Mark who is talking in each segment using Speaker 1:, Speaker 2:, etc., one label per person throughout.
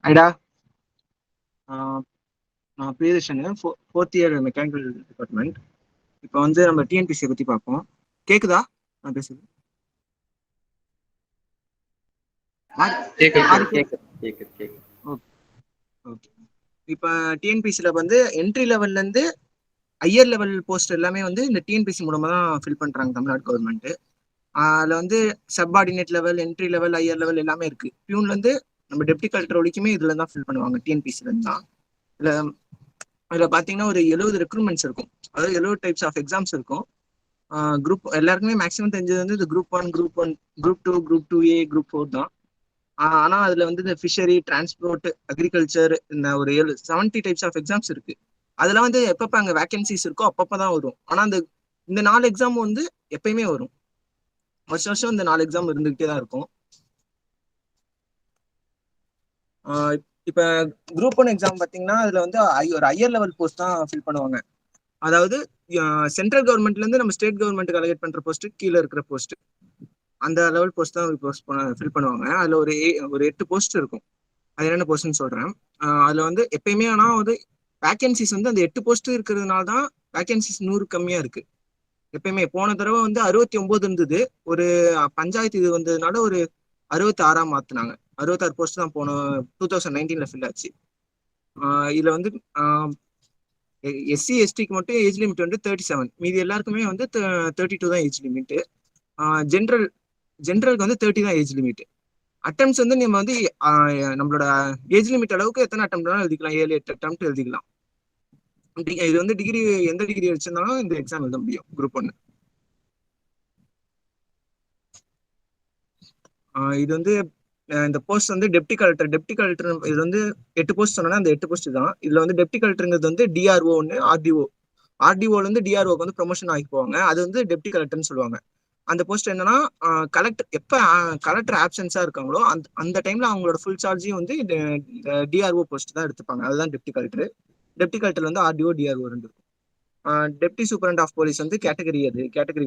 Speaker 1: ஐடா. நான் Priyadarshan, fourth year mechanical department. இப்போ வந்து நம்ம டிஎன்பிசியை பற்றி பார்ப்போம். கேக்குதா நான் பேசுறது? ஓகே. இப்போ டிஎன்பிசியில் வந்து என்ட்ரி லெவல்லேருந்து ஹையர் லெவல் போஸ்ட் எல்லாமே வந்து இந்த டிஎன்பிசி மூலமாக தான் ஃபில் பண்ணுறாங்க தமிழ்நாடு கவர்மெண்ட். அதில் வந்து subordinate level, entry level, higher level எல்லாமே இருக்கு. பியூன்லேருந்து நம்ம டெப்டி கலெக்டர் வரைக்குமே இதில் தான் ஃபில் பண்ணுவாங்க, டிஎன்பிசிலேருந்து தான். அதில் பார்த்தீங்கன்னா ஒரு 70 ரெக்ரூட்மெண்ட்ஸ் இருக்கும். அதாவது 70 டைப்ஸ் ஆஃப் எக்ஸாம்ஸ் இருக்கும். குரூப் எல்லாருக்குமே மேக்ஸிமம் தெரிஞ்சது வந்து இந்த group 1, group 2, group 2A, group 4 தான். ஆனா அதுல வந்து இந்த ஃபிஷரி, டிரான்ஸ்போர்ட், அக்ரிகல்ச்சர், இந்த ஒரு 70 டைப்ஸ் ஆஃப் எக்ஸாம்ஸ் இருக்கு. அதெல்லாம் வந்து எப்பப்ப அங்க வேகன்சிஸ் இருக்கோ அப்பப்பதான் வரும். ஆனா இந்த 4 எக்ஸாம் வந்து எப்பயுமே வரும். வருஷம் வருஷம் இந்த 4 எக்ஸாம் இருந்துகிட்டே தான் இருக்கும். இப்ப குரூப் 1 எக்ஸாம் பாத்தீங்கன்னா அதுல வந்து ஒரு ஹையர் லெவல் போஸ்ட் தான் ஃபில் பண்ணுவாங்க. அதாவது சென்ட்ரல் கவர்மெண்ட்ல இருந்து நம்ம ஸ்டேட் கவர்மெண்ட்டுக்கு அலகேட் பண்ற போஸ்ட், கீழே இருக்கிற போஸ்ட், அந்த லெவல் போஸ்ட் தான் ஃபில் பண்ணுவாங்க. அதுல ஒரு 8 போஸ்ட் இருக்கும். அது என்னென்ன போஸ்ட்னு சொல்றேன். அதுல வந்து எப்பயுமே ஆனா வந்து வேகன்சிஸ் வந்து அந்த 8 போஸ்ட் இருக்கிறதுனால தான் வேகன்சிஸ் 100 கம்மியா இருக்கு. எப்பயுமே போன தடவை வந்து 69 இருந்தது. ஒரு பஞ்சாயத்து இது வந்ததுனால ஒரு 66 மாத்தினாங்க. 66 போஸ்ட் தான் போன 2019 ஃபில் ஆச்சு. இதுல வந்து எஸ்சி எஸ்டிக்கு மட்டும் ஏஜ் லிமிட் வந்து 37. மீதி எல்லாருக்குமே வந்து 32 தான் ஏஜ் லிமிட். ஜென்ரலுக்கு வந்து 30 தான் ஏஜ் லிமிட். அட்டம்ஸ் வந்து நம்ம வந்து நம்மளோட ஏஜ் லிமிட் அளவுக்கு எத்தனை அட்டம் எழுதிக்கலாம், 7-8 அட்டம் எழுதிக்கலாம். இது வந்து டிகிரி, எந்த டிகிரி வச்சிருந்தாலும் இந்த எக்ஸாம் எழுத முடியும் குரூப் 1. இது வந்து இந்த போஸ்ட் வந்து டெப்டி கலெக்டர் இது வந்து 8 போஸ்ட் சொன்னா அந்த 8 போஸ்ட் தான். இதுல வந்து டெப்டி கலெக்டருங்கிறது வந்து டிஆர்ஓ ஒன்று, ஆர்டிஓல இருந்து டிஆர்ஓக்கு வந்து ப்ரொமோஷன் ஆகி போவாங்க. அது வந்து டெப்டி கலெக்டர்னு சொல்லுவாங்க. அந்த போஸ்ட் என்னன்னா கலெக்டர் எப்ப கலெக்டர் ஆப்சன்ஸா இருக்காங்களோ அந்த டைம்ல அவங்களோட ஃபுல் சார்ஜையும் வந்து டிஆர்ஓ போஸ்ட் தான் எடுத்துப்பாங்க. அதுதான் டெப்டி கலெக்டர். டெப்டி கலெக்டர் வந்து ஆர்டிஓ, டிஆர்ஓ ரெண்டு இருக்கும். டெப்டி சூப்பரண்ட் ஆஃப் போலீஸ் வந்து கேட்டகரி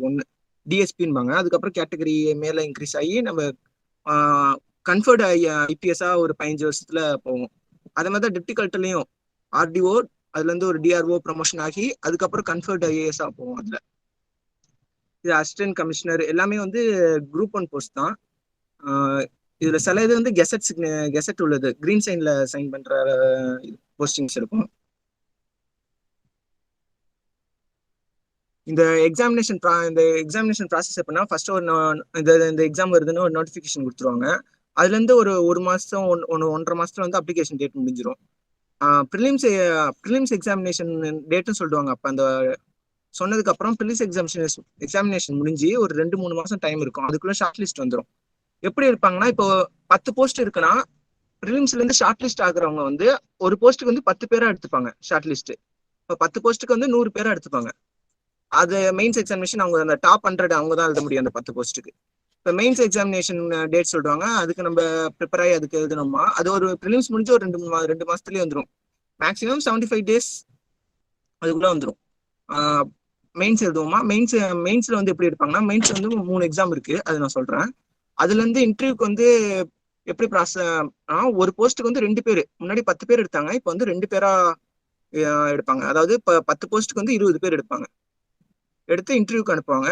Speaker 1: 1 டிஎஸ்பின்பாங்க. அதுக்கப்புறம் கேட்டகரி மேல இன்க்ரீஸ் ஆகி நம்ம கன்ஃபர்ட் ஐபிஎஸ்ஸா ஒரு 15 வருஷத்துல போவோம். அதே மாதிரி தான் டெப்டி கலெக்டர்லயும் ஆர்டிஓ, அதுல இருந்து ஒரு டிஆர்ஓ ப்ரமோஷன் ஆகி அதுக்கப்புறம் கன்ஃபர்ட் ஐஏஎஸ்ஸா போவோம். அதுல இது அசிஸ்டன்ட் கமிஷனர் எல்லாமே வந்து குரூப் 1 போஸ்ட் தான். இதுல சில இது வந்து கெசட் உள்ளது, கிரீன் சைன்ல சைன் பண்ற போஸ்டிங்ஸ் இருக்கும். இந்த எக்ஸாமினேஷன் ப்ராசஸ் எப்படின்னா, ஃபர்ஸ்ட் இந்த எக்ஸாம் வருதுன்னு ஒரு நோட்டிஃபிகேஷன் கொடுத்துருவாங்க. அதுல இருந்து ஒரு மாசம் 1.5 மாசத்துல வந்து அப்ளிகேஷன் டேட் முடிஞ்சிடும். ப்ரிலிம்ஸ் எக்ஸாமினேஷன் டேட்டும் சொல்லுவாங்க. அப்ப அந்த சொன்னதுக்கு அப்புறம் ப்ரிலிம்ஸ் எக்ஸாமினேஷன் முடிஞ்சு ஒரு 2-3 மாசம் டைம் இருக்கும். அதுக்குள்ள ஷார்ட் லிஸ்ட் வந்துடும். எப்படி இருப்பாங்கன்னா, இப்போ 10 போஸ்ட் இருக்குன்னா ப்ரிலிம்ஸ்ல இருந்து ஷார்ட் லிஸ்ட் ஆகுறவங்க வந்து ஒரு போஸ்ட்டுக்கு வந்து 10 பேரா எடுத்துப்பாங்க. ஷார்ட் லிஸ்ட் இப்போ 10 போஸ்ட்டுக்கு வந்து 100 பேரா எடுத்துப்பாங்க. அது மெயின்ஸ் எக்ஸாமினேஷன் அவங்க அந்த டாப் 100 அவங்க தான் எழுத முடியும் அந்த 10 போஸ்ட்டுக்கு. இப்போ மெயின்ஸ் எக்ஸாமினேஷன் டேட் சொல்றாங்க. அதுக்கு நம்ம ப்ரிப்பேர் ஆகி அதுக்கு எழுதணுமா, அது ஒரு ப்ரிலிம்ஸ் முடிஞ்சு ஒரு 2 மாசத்துலயே வந்துடும். மேக்ஸிமம் 75 days அதுக்குள்ள வந்துடும். மெயின்ஸ் எழுதுவோமா, மெயின்ஸ்ல வந்து எப்படி எடுப்பாங்கன்னா, மெயின்ஸ் வந்து 3 எக்ஸாம் இருக்கு, அது நான் சொல்றேன். அதுல இருந்து இன்டர்வியூக்கு வந்து எப்படி ப்ராசஸ், ஒரு போஸ்ட்டுக்கு வந்து 2 பேர், முன்னாடி 10 பேர் எடுத்தாங்க, இப்போ வந்து 2 பேரா எடுப்பாங்க. அதாவது இப்போ 10 போஸ்ட்டுக்கு வந்து 20 பேர் எடுப்பாங்க. எடுத்து இன்டர்வியூக்கு அனுப்புவாங்க.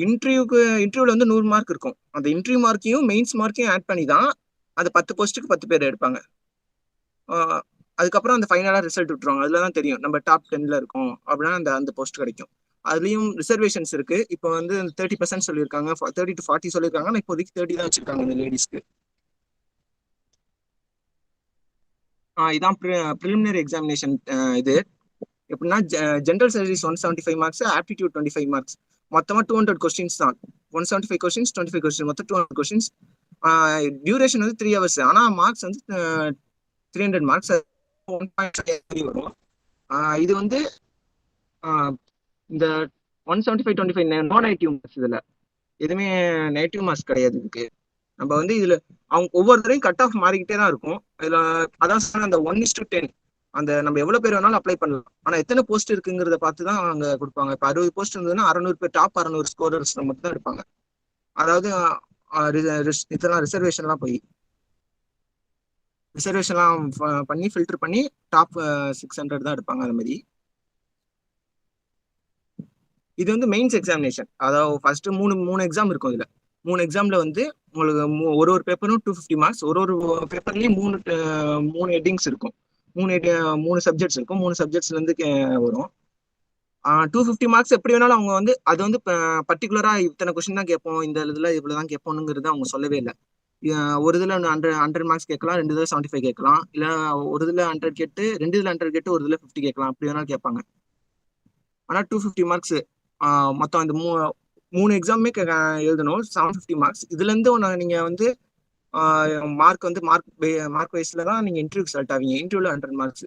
Speaker 1: இன்டர்வியூல வந்து 100 மார்க் இருக்கும். அந்த இன்டர்வியூ மார்க்கையும் மெயின்ஸ் மார்க்கையும் ஆட் பண்ணி தான் அந்த 10 போஸ்ட்டுக்கு 10 பேர் எடுப்பாங்க. அதுக்கப்புறம் அந்த ஃபைனலா ரிசல்ட் விட்டுருவாங்க. அதுலதான் தெரியும் நம்ம டாப் 10ல இருக்கோம் அப்படின்னா அந்த போஸ்ட் கிடைக்கும். அதுலயும் ரிசர்வேஷன்ஸ் இருக்கு. இப்போ வந்து 30% சொல்லியிருக்காங்க, 30 to 40 சொல்லியிருக்காங்க. ஆனால் இப்போதைக்கு 30 தான் வச்சிருக்காங்க இந்த லேடிஸ்க்கு. இதான் ப்ரிலிமினரி எக்ஸாமினேஷன். இது எப்படின்னா, general service 175 marks, aptitude 25 marks, மொத்தமா 200 கொஸ்டின்ஸ் தான். 175 கொஸ்டின்ஸ், 25 கொஸ்டின், மொத்தம் 200 கொஸ்டின்ஸ். டியூரேஷன் வந்து 3 hours. ஆனா மார்க்ஸ் வந்து 300 மார்க்ஸ், 1.5 வரும். இது வந்து இந்த 175, 25 நோ நெகட்டிவ் மார்க்ஸ். இதுல எதுவுமே நெகட்டிவ் மார்க்ஸ் கிடையாது. இதுக்கு நம்ம வந்து இதுல அவங்க ஒவ்வொரு தடையும் கட் ஆஃப் மாறிக்கிட்டே தான் இருக்கும். இதுல அதான் சொன்ன அந்த 1:10 அந்த நம்ம எவ்வளவு பேர் வேணாலும் அப்ளை பண்ணலாம். ஆனா எத்தனை போஸ்ட் இருக்குங்கிறத பார்த்து தான் அங்க கொடுப்பாங்க. இப்போ 60 போஸ்ட் இருந்ததுன்னா 600 பேர், டாப் 600 ஸ்கோரர்ஸ் மட்டும் தான் எடுப்பாங்க. அதாவது இதெல்லாம் ரிசர்வேஷன்லாம் போய் ரிசர்வேஷன்லாம் பண்ணி ஃபில்டர் பண்ணி டாப் 600 தான் எடுப்பாங்க அது மாதிரி. இது வந்து மெயின்ஸ் எக்ஸாமினேஷன். அதாவது ஃபர்ஸ்ட் மூணு மூணு எக்ஸாம் இருக்கும். இதுல 3 எக்ஸாம்ல வந்து உங்களுக்கு ஒரு ஒரு பேப்பரும் 250 மார்க்ஸ். ஒரு ஒரு பேப்பர்லயும் மூணு ஹெட்டிங்ஸ் இருக்கும். மூணு சப்ஜெக்ட்ஸ் இருக்கும். 3 சப்ஜெக்ட்ஸ்ல இருந்து வரும். 250 மார்க்ஸ் எப்படி வேணாலும் அவங்க வந்து அது வந்து பர்டிகுலரா இத்தனை கொஸ்டின் தான் கேட்போம், இந்த இதுல இவ்வளவுதான் கேட்போம்ங்கிறது அவங்க சொல்லவே இல்லை. ஒரு இதுல 100 மார்க்ஸ் கேட்கலாம், 2 இதுல 75 கேட்கலாம், இல்ல ஒரு இதுல 100 கேட்டு 2 இதுல 100 கேட்டு ஒரு இதுல 50 கேட்கலாம், அப்படி வேணாலும் கேட்பாங்க. ஆனா 250 மார்க்ஸ் மொத்தம் இந்த மூணு எக்ஸாமே எழுதணும். 750 மார்க்ஸ். இதுல இருந்து நீங்க வந்து மார்க் வந்து மார்க் வைஸ்ல தான் நீங்க இன்டர்வியூ செலக்ட் ஆவீங்க. இன்டர்வியூல 100 மார்க்ஸ்.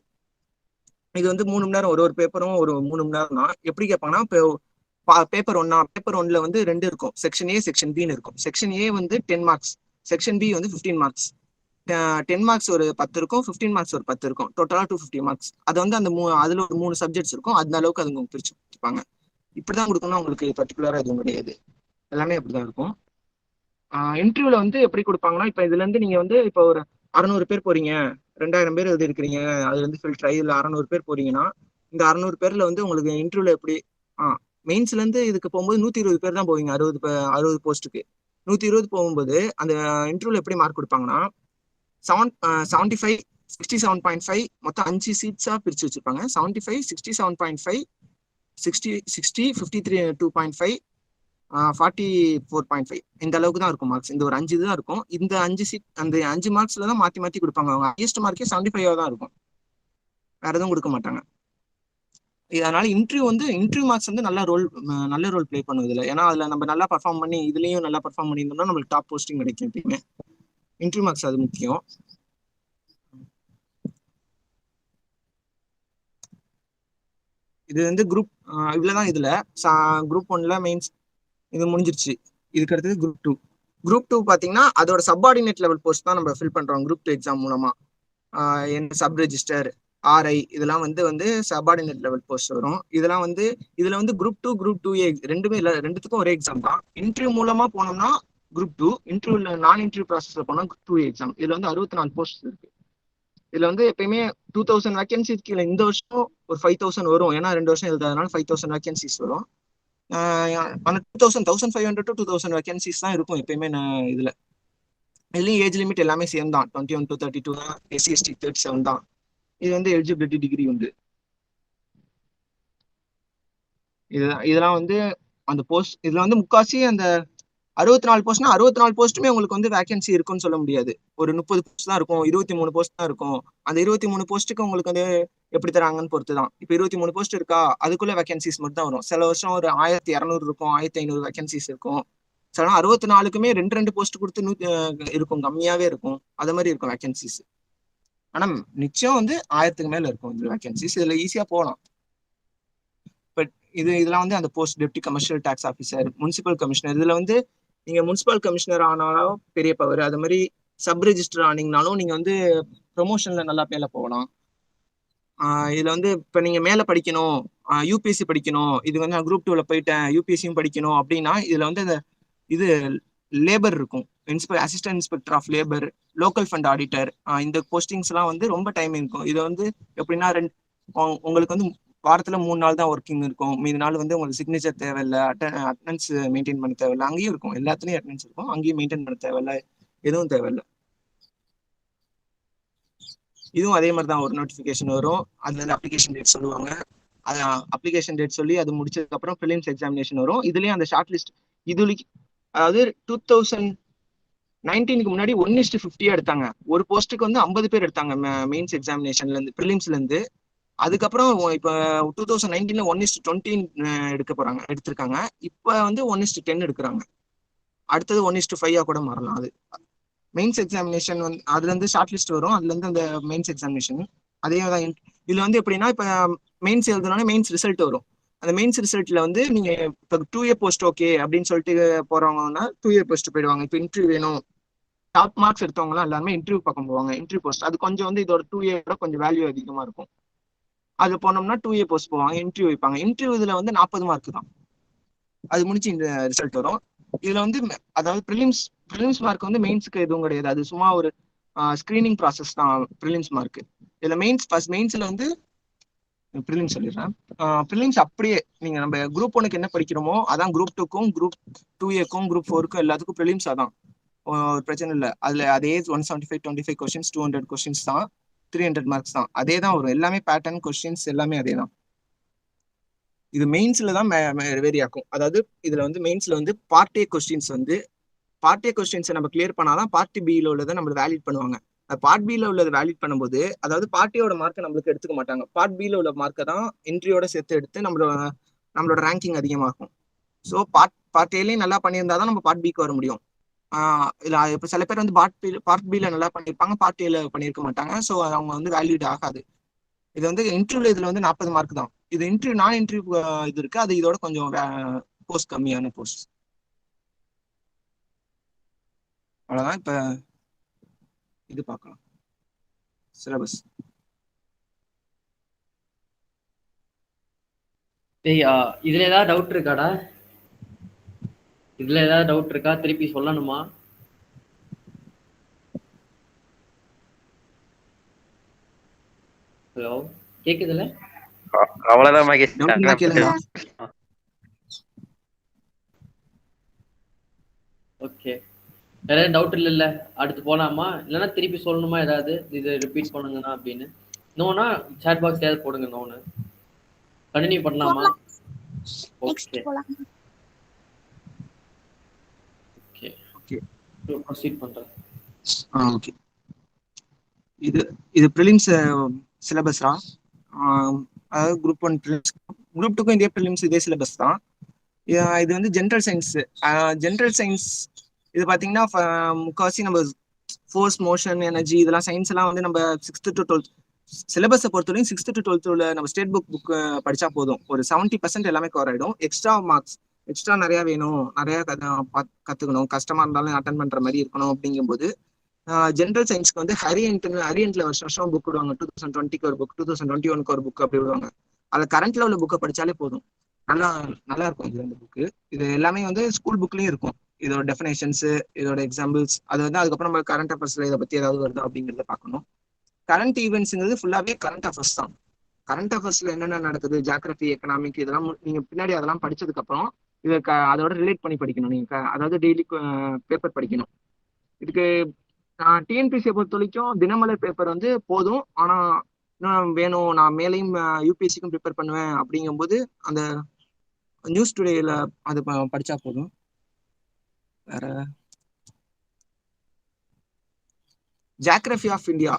Speaker 1: இது வந்து 3 மணி நேரம், ஒரு ஒரு பேப்பரும் ஒரு 3 மணி நேரம் தான். எப்படி கேட்பாங்கன்னா, இப்போ பேப்பர் ஒன்ல வந்து 2 இருக்கும். செக்ஷன் ஏ, செக்ஷன் பின்னு இருக்கும். செக்ஷன் ஏ வந்து 10 மார்க்ஸ், செக்ஷன் பி வந்து 15 மார்க்ஸ். 10 மார்க்ஸ் ஒரு 10 இருக்கும், 15 மார்க்ஸ் ஒரு 10 இருக்கும். டோட்டலா 250 மார்க்ஸ். அது வந்து அந்த அதுல ஒரு 3 சப்ஜெக்ட்ஸ் இருக்கும். அந்த அளவுக்கு அது பிரிச்சு கொடுப்பாங்க. இப்படிதான் கொடுக்கணும், உங்களுக்கு பர்டிகுலரா எதுவும் கிடையாது. எல்லாமே அப்படிதான் இருக்கும். இன்டர்வியூல வந்து எப்படி கொடுப்பாங்கன்னா, இப்ப இதுல இருந்து நீங்க வந்து இப்போ ஒரு 600 பேர் போறீங்க, 2000 பேர் எழுதி இருக்கிறீங்க, அதுல இருந்து ஃபில்டர் ஆகி 600 பேர் போறீங்கன்னா, இந்த 600 பேர்ல வந்து உங்களுக்கு இன்டர்வியூல எப்படி மெயின்ஸ்ல இருந்து இதுக்கு போகும்போது 120 பேர் தான் போவீங்க. 60 போஸ்ட்டுக்கு 120 போகும்போது அந்த இன்டர்வியூல எப்படி மார்க் கொடுப்பாங்கன்னா, 75 67.5 மொத்தம் 5 சீட்ஸா பிரிச்சு வச்சிருப்பாங்க. 75 67.5 60 53 2.5 44.5 இந்த அளவுக்கு தான் இருக்கும் மார்க்ஸ். இந்த ஒரு 5 தான் இருக்கும். இந்த 5 சீட் அந்த 5 மார்க்ஸ்ல தான் மாத்தி மாத்தி கொடுப்பாங்க. அவங்க ஹையஸ்ட் மார்க்கே 75 தான் இருக்கும். வேற எதுவும் கொடுக்க மாட்டாங்க. அதனால இன்டர்வியூ மார்க்ஸ் வந்து நல்ல ரோல் பிளே பண்ணுது இல்லை. ஏன்னா அதுல நம்ம நல்லா பர்ஃபார்ம் பண்ணி இதுலயும் நல்லா பர்ஃபார்ம் பண்ணியிருந்தோம்னா நம்மளுக்கு டாப் போஸ்டிங் கிடைக்கும். எப்பயுமே இன்டர்வியூ மார்க்ஸ் அது முக்கியம். இது வந்து குரூப் இவ்வளவுதான். இதுல குரூப் 1ல மெயின்ஸ் இது முடிஞ்சிருச்சு. இதுக்கு அடுத்தது குரூப் 2 பாத்தீங்கன்னா அதோட சப்பார்டினேட் லெவல் போஸ்ட் தான் நம்ம ஃபில் பண்றோம் குரூப் 2 எக்ஸாம் மூலமா. சப் ரெஜிஸ்டர், ஆர்ஐ இதெல்லாம் வந்து சப்பார்டினேட் லெவல் போஸ்ட் வரும். இதெல்லாம் வந்து இதுல வந்து குரூப் 2 ரெண்டுமே இல்லை, ரெண்டுத்துக்கும் ஒரே எக்ஸாம் தான். இன்டர்வியூ மூலமா போனோம்னா குரூப் 2, இன்டர்வியூல நான் இன்டர்வியூ ப்ராசஸ்ல போனா குரூப் 2 எக்ஸாம். இதுல வந்து 64 போஸ்ட் இருக்கு. இதுல வந்து எப்பயுமே 2000 வேகன்சிஸ் கீழே. இந்த வருஷம் ஒரு 5000 வரும், ஏன்னா 2 வருஷம் எழுதாதனால 5000 வேகன்சிஸ் வரும். 1500 to 2000 வேகன்சிஸ் தான் இருக்கும் எப்பயுமே. இதுலயும் ஏஜ் லிமிட் எல்லாமே சேம் தான். 21 to 32 தான். SC/ST 37 தான். இது வந்து எலிஜிபிலிட்டி டிகிரி உண்டு. இதெல்லாம் வந்து அந்த போஸ்ட். இதுல வந்து முக்காசி அந்த 64 போஸ்ட்னா 64 போஸ்ட்டுமே உங்களுக்கு வந்து வேகன்சி இருக்குன்னு சொல்ல முடியாது. ஒரு 30 போஸ்ட் தான் இருக்கும், 23 போஸ்ட் தான் இருக்கும். அந்த 23 போஸ்ட்டுக்கு உங்களுக்கு வந்து எப்படி தராங்கன்னு பொறுத்து தான். இப்போ 23 போஸ்ட் இருக்கா, அதுக்குள்ள வேகன்சிஸ் மட்டும் தான் வரும். சில வருஷம் ஒரு 1200 இருக்கும், 1500 வேகன்சிஸ் இருக்கும். சில 64க்குமே 2 போஸ்ட் கொடுத்து இருக்கும், கம்மியாவே இருக்கும். அது மாதிரி இருக்கும் வேகன்சிஸ். ஆனா நிச்சயம் வந்து 1000க்கு மேல இருக்கும் இந்த வேகன்சிஸ். இதுல ஈஸியா போகலாம். பட் இதெல்லாம் வந்து அந்த post deputy commercial tax officer, municipal commissioner. இதுல வந்து நீங்க முனிசிபல் கமிஷனர் ஆனாலும் பெரிய பவர். அது மாதிரி சப் ரெஜிஸ்டர் ஆனீங்கனாலும் நீங்க வந்து ப்ரொமோஷன்ல நல்லா மேல போகலாம். இதுல வந்து இப்ப நீங்க மேல படிக்கணும், யூபிஎஸ்சி படிக்கணும், இது வந்து நான் குரூப் 2ல போயிட்டேன், யூபிஎஸ்சியும் படிக்கணும் அப்படின்னா இதுல வந்து இது லேபர் இருக்கும். Assistant inspector of labour, local fund auditor, இந்த போஸ்டிங்ஸ் எல்லாம் வந்து ரொம்ப டைம் இருக்கும். இது வந்து எப்படின்னா உங்களுக்கு வந்து வாரத்துல 3 நாள் தான் ஒர்க்கிங் இருக்கும். மீதி நாள் வந்து உங்களுக்கு சிக்னேச்சர் தேவையில்லை, அட்டண்டன்ஸ் மெயின்டைன் பண்ண தேவையில்லை. அங்கேயும் இருக்கும், எல்லாத்துலயும் அட்டண்டன்ஸ் இருக்கும், அங்கேயும் மெயின்டைன் பண்ண தேவையில்லை, எதுவும் தேவையில்லை. இதுவும் அதே மாதிரி தான். ஒரு நோட்டிஃபிகேஷன் வரும், அதுல இருந்து அப்ளிகேஷன் டேட் சொல்லுவாங்க. அது அப்ளிகேஷன் டேட் சொல்லி அது முடிச்சதுக்கு அப்புறம் பிலிம்ஸ் எக்ஸாமினேஷன் வரும். இதுலயும் அந்த ஷார்ட் லிஸ்ட். அதாவது 2019க்கு முன்னாடி 1:50 எடுத்தாங்க. ஒரு போஸ்ட்டுக்கு வந்து 50 பேர் எடுத்தாங்க மெயின்ஸ் எக்ஸாமினேஷன்ல இருந்து, பிலிம்ஸ்ல இருந்து. அதுக்கப்புறம் இப்ப 2019ல 1:20 எடுத்திருக்காங்க. இப்ப வந்து 1:10 எடுக்கிறாங்க. அடுத்தது 1:5 கூட மாறலாம். அது மெயின்ஸ் எக்ஸாமினேஷன் வந்து அதுல இருந்து ஷார்ட் லிஸ்ட் வரும், அதுல இருந்து அந்த மெயின்ஸ் எக்ஸாமினேஷன் அதே தான். இதுல வந்து எப்படின்னா இப்ப மெயின்ஸ் எழுதுனாலே மெயின்ஸ் ரிசல்ட் வரும். அந்த மெயின்ஸ் ரிசல்ட்ல வந்து நீங்க இப்போ 2A போஸ்ட் ஓகே அப்படின்னு சொல்லிட்டு போறவங்கன்னா 2A போஸ்ட் போயிடுவாங்க. இப்போ இன்டர்வியூ வேணும், டாப் மார்க்ஸ் எடுத்தவங்கலாம் எல்லாருமே இன்டர்வியூ பக்கம் போவாங்க. இன்டர்வியூ போஸ்ட் அது கொஞ்சம் வந்து இதோட 2A கொஞ்சம் வேல்யூ அதிகமா இருக்கும். அது போனோம்னா 2A போஸ்ட் போவாங்க, இன்டர்வியூ வைப்பாங்க. இன்டர்வியூ இதுல வந்து 40 மார்க் தான். அது முடிச்சு இந்த ரிசல்ட் வரும். இதுல வந்து அதாவது ப்ரிலிம்ஸ் மார்க் வந்து மெயின்ஸுக்கு எதுவும் கிடையாது. அது சும்மா ஒரு ஸ்கிரீனிங் ப்ராசஸ் தான் ப்ரிலிம்ஸ் மார்க். இதுல மெயின்ஸ்ல வந்து ப்ரிலிம்ஸ் சொல்லிடுறேன். ப்ரிலிம்ஸ் அப்படியே நீங்க நம்ம குரூப் 1க்கு என்ன படிக்கிறோமோ அதான் குரூப் 2க்கும் குரூப் 2A-க்கும் குரூப் 4க்கும் எல்லாத்துக்கும் ப்ரிலிம்ஸ் அதான். ஒரு பிரச்சனை இல்லை. அதுல அதே 175 25 கொஸ்டின்ஸ் 200 கொஸ்டின்ஸ் தான், 300 மார்க்ஸ் தான். அதே தான் வரும் எல்லாமே, பேட்டர்ன் கொஸ்டின்ஸ் எல்லாமே அதே தான். இது மெயின்ஸ்ல தான் வேரி ஆகும். அதாவது இதுல வந்து மெயின்ஸ்ல வந்து பார்ட் ஏ கொஸ்டின்ஸ் வந்து பார்ட் ஏ கொஸ்டின்ஸை நம்ம கிளியர் பண்ணாதான் பார்ட் பில உள்ளதை நம்ம வேலிட் பண்ணுவாங்க. பார்ட் பில உள்ளது வேலிட் பண்ணும்போது, அதாவது பார்ட் ஏயோட மார்க்கை நம்மளுக்கு எடுத்துக்க மாட்டாங்க. பார்ட் பில உள்ள மார்க்கை தான் என்ட்ரியோட சேர்த்து எடுத்து நம்மளோட ரேங்கிங் அதிகமாகும். ஸோ பார்ட் ஏலையும் நல்லா பண்ணியிருந்தாதான் நம்ம பார்ட் பிக்கு வர முடியும். இல்ல இப்போ சில பேர் வந்து பார்ட் பில நல்லா பண்ணியிருப்பாங்க, பார்ட் ஏல பண்ணியிருக்க மாட்டாங்க. ஸோ அவங்க வந்து வேலிட் ஆகாது. இது வந்து இன்டர்வியூல இதுல வந்து 40 மார்க் தான். இது இன்டர்வியூ நான் இன்டர்வியூ இது இருக்கு, அது இதோட கொஞ்சம் போஸ்ட் கம்மியான போஸ்ட். அவ்வளவுதான். இப்ப இது பார்க்கலாம் சிலபஸ்.
Speaker 2: இதுல ஏதாவது டவுட் இருக்காடா? இதுல ஏதாவது டவுட் இருக்கா? திருப்பி சொல்லணுமா? ஹலோ, கேக்குதுல?
Speaker 3: அவ்வளவுதான் மகேஷ்.
Speaker 2: ஓகே, வேற டவுட் இல்ல? அடுத்து போலாமா? இல்லைன்னா திருப்பி சொல்லணுமா ஏதாவது இது ரிப்பீட் பண்ணுங்கண்ணா அப்படின்னு? நோனா சாட் பாக்ஸ் ஏதாவது போடுங்க. நோனு கண்டினியூ பண்ணலாமா? ஓகே ஓகே ஓகே, ப்ரோசீட் பண்றேன்.
Speaker 1: ஓகே, இது ப்ரிலிம்ஸ் சிலபஸ்ரா. அதாவது குரூப் 1 ப்ரிலிம்ஸ், குரூப் 2க்கும் இதே ப்ரிலிம்ஸ் இதே சிலபஸ் தான். இது வந்து ஜென்ரல் சயின்ஸ். ஜென்ரல் சயின்ஸ் இது பார்த்தீங்கன்னா முக்கால்வாசி நம்ம ஃபோர்ஸ், மோஷன், எனர்ஜி இதெல்லாம் சயின்ஸ் எல்லாம் வந்து நம்ம 6th to 12th சிலபஸை பொறுத்தவரைக்கும் 6th to 12th உள்ள நம்ம ஸ்டேட் புக் படிச்சா போதும். ஒரு 70% எல்லாமே கவர் ஆயிடும். எக்ஸ்ட்ரா மார்க்ஸ் எக்ஸ்ட்ரா நிறைய வேணும், நிறைய கத்துக்கணும், கஷ்டமா இருந்தாலும் அட்டன் பண்ற மாதிரி இருக்கணும். அப்படிங்கும்போது ஜென்ரல் சயின்ஸ்க்கு வந்து ஹரியன்ட்ல வருஷம் புக் விடுவாங்க. 2020க்கு ஒரு புக், 2021க்கு ஒரு புக் அப்படி விடுவாங்க. அதில் கரண்ட்ல உள்ள புக்கை படிச்சாலே போதும். நல்லா இருக்கும் இது இந்த புக்கு. இது எல்லாமே வந்து ஸ்கூல் புக்லயும் இருக்கும். இதோட டெஃபினேஷன்ஸ், இதோட எக்ஸாம்பிள்ஸ், அது வந்து அதுக்கப்புறம் நம்ம கரண்ட் அஃபேர்ஸ்ல இதை பத்தி ஏதாவது வருதா அப்படிங்கிறத பார்க்கணும். கரண்ட் ஈவெண்ட்ஸ்ங்கிறது ஃபுல்லாவே கரண்ட் அஃபேர்ஸ் தான். கரண்ட் அஃபேர்ஸ்ல என்னென்ன நடக்குது, ஜியாகிரபி, எக்கனாமிக், இதெல்லாம் நீங்க பின்னாடி அதெல்லாம் படிச்சதுக்கு அப்புறம் இதை அதோட ரிலேட் பண்ணி படிக்கணும். நீங்க அதாவது டெய்லி பேப்பர் படிக்கணும். இதுக்கு டிஎன்பிசியை பொறுத்த வரைக்கும் தினமலர் பேப்பர் வந்து போதும். ஆனா இன்னும் வேணும், நான் மேலையும் யூபிஎஸ்சிக்கும் ப்ரிப்பேர் பண்ணுவேன் அப்படிங்கும்போது அந்த நியூஸ் டுடேல அது படிச்சா போதும். வேற ஜியாகிரபி ஆஃப் இந்தியா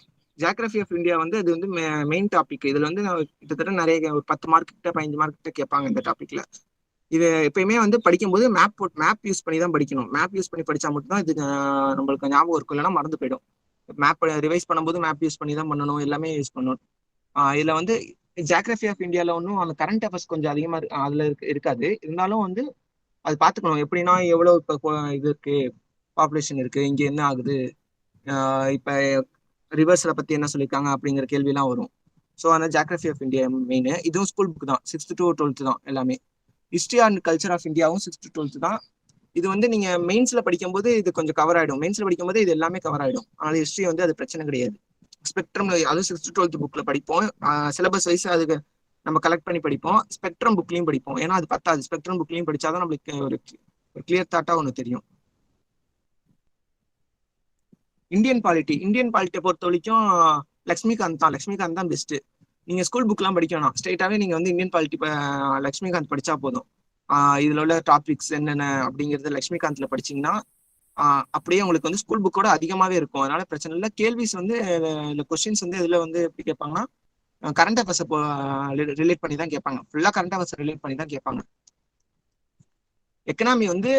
Speaker 1: வந்து இது வந்து மெயின் டாபிக். இதுல வந்து கிட்டத்தட்ட நிறைய ஒரு 10 மார்க் கிட்ட 15 மார்க் கிட்ட கேட்பாங்க இந்த டாபிக்ல. இது எப்பயுமே வந்து படிக்கும்போது மேப் யூஸ் பண்ணி தான் படிக்கணும். மேப் யூஸ் பண்ணி படிச்சா மட்டும்தான் இது நம்மளுக்கு ஞாபகம் இருக்கும், இல்லைன்னா மறந்து போயிடும். மேப் ரிவைஸ் பண்ணும்போது மேப் யூஸ் பண்ணி தான் பண்ணணும், எல்லாமே யூஸ் பண்ணணும். இதுல வந்து ஜியாகிரபி ஆஃப் இந்தியால ஒன்றும் அந்த கரண்ட் அஃபேர்ஸ் கொஞ்சம் அதிகமா அதுல இருக்காது. இருந்தாலும் வந்து அது பாத்துக்கணும். எப்படின்னா எவ்வளவு இப்போ இது இருக்கு, பாப்புலேஷன் இருக்கு, இங்க என்ன ஆகுது, இப்ப ரிவர்ஸ்ல பத்தி என்ன சொல்லியிருக்காங்க அப்படிங்கிற கேள்வி எல்லாம் வரும். ஸோ அந்த ஜியாகிரபி ஆஃப் இந்தியா மெயின். இதுவும் ஸ்கூல் புக் தான், 6th to 12th தான் எல்லாமே. ஹிஸ்டரி அண்ட் கல்ச்சர் ஆஃப் இந்தியாவும் 6th to 12th தான். இது வந்து நீங்க மெயின்ஸ்ல படிக்கும்போது இது கொஞ்சம் கவர் ஆயிடும். மெயின்ஸ்ல படிக்கும்போது இது எல்லாமே கவர் ஆயிடும். அதனால ஹிஸ்டரி வந்து அது பிரச்சனை கிடையாது. ஸ்பெக்ட்ரம் அதுவும் 6th to 12th புக்ல படிப்போம். சிலபஸ் வைஸ் அதுக்கு நம்ம கலெக்ட் பண்ணி படிப்போம். ஸ்பெக்ட்ரம் புக்லயும் படிப்போம். ஏன்னா அது பத்தாது, ஸ்பெக்ட்ரம் புக்லயும் படிச்சாதான் நம்மளுக்கு ஒரு கிளியர் தாட்டா ஒன்று தெரியும். இந்தியன் பாலிட்டியை பொறுத்த வரைக்கும் லக்ஷ்மிகாந்த் தான் பெஸ்ட். நீங்க ஸ்கூல் புக்லாம் படிக்கணும், ஸ்ட்ரெயிட்டாவே நீங்க வந்து இந்தியன் பாலிட்டி லக்ஷ்மிகாந்த் படிச்சா போதும். இதுல உள்ள டாபிக்ஸ் என்னென்ன அப்படிங்கிறது லக்ஷ்மிகாந்த்ல படிச்சீங்கன்னா அப்படியே உங்களுக்கு வந்து ஸ்கூல் புக்கோட அதிகமாவே இருக்கும். அதனால பிரச்சனை இல்லை. கேள்விஸ் வந்து கொஸ்டின்ஸ் வந்து இதுல வந்து எப்படி கேட்பாங்கன்னா கரண்ட் அஃபேர்ஸ் ரிலேட் பண்ணி தான் கேட்பாங்க. ஃபுல்லா கரண்ட் அஃபேர்ஸ் ரிலேட் பண்ணி தான் கேட்பாங்க. எக்கனாமி வந்து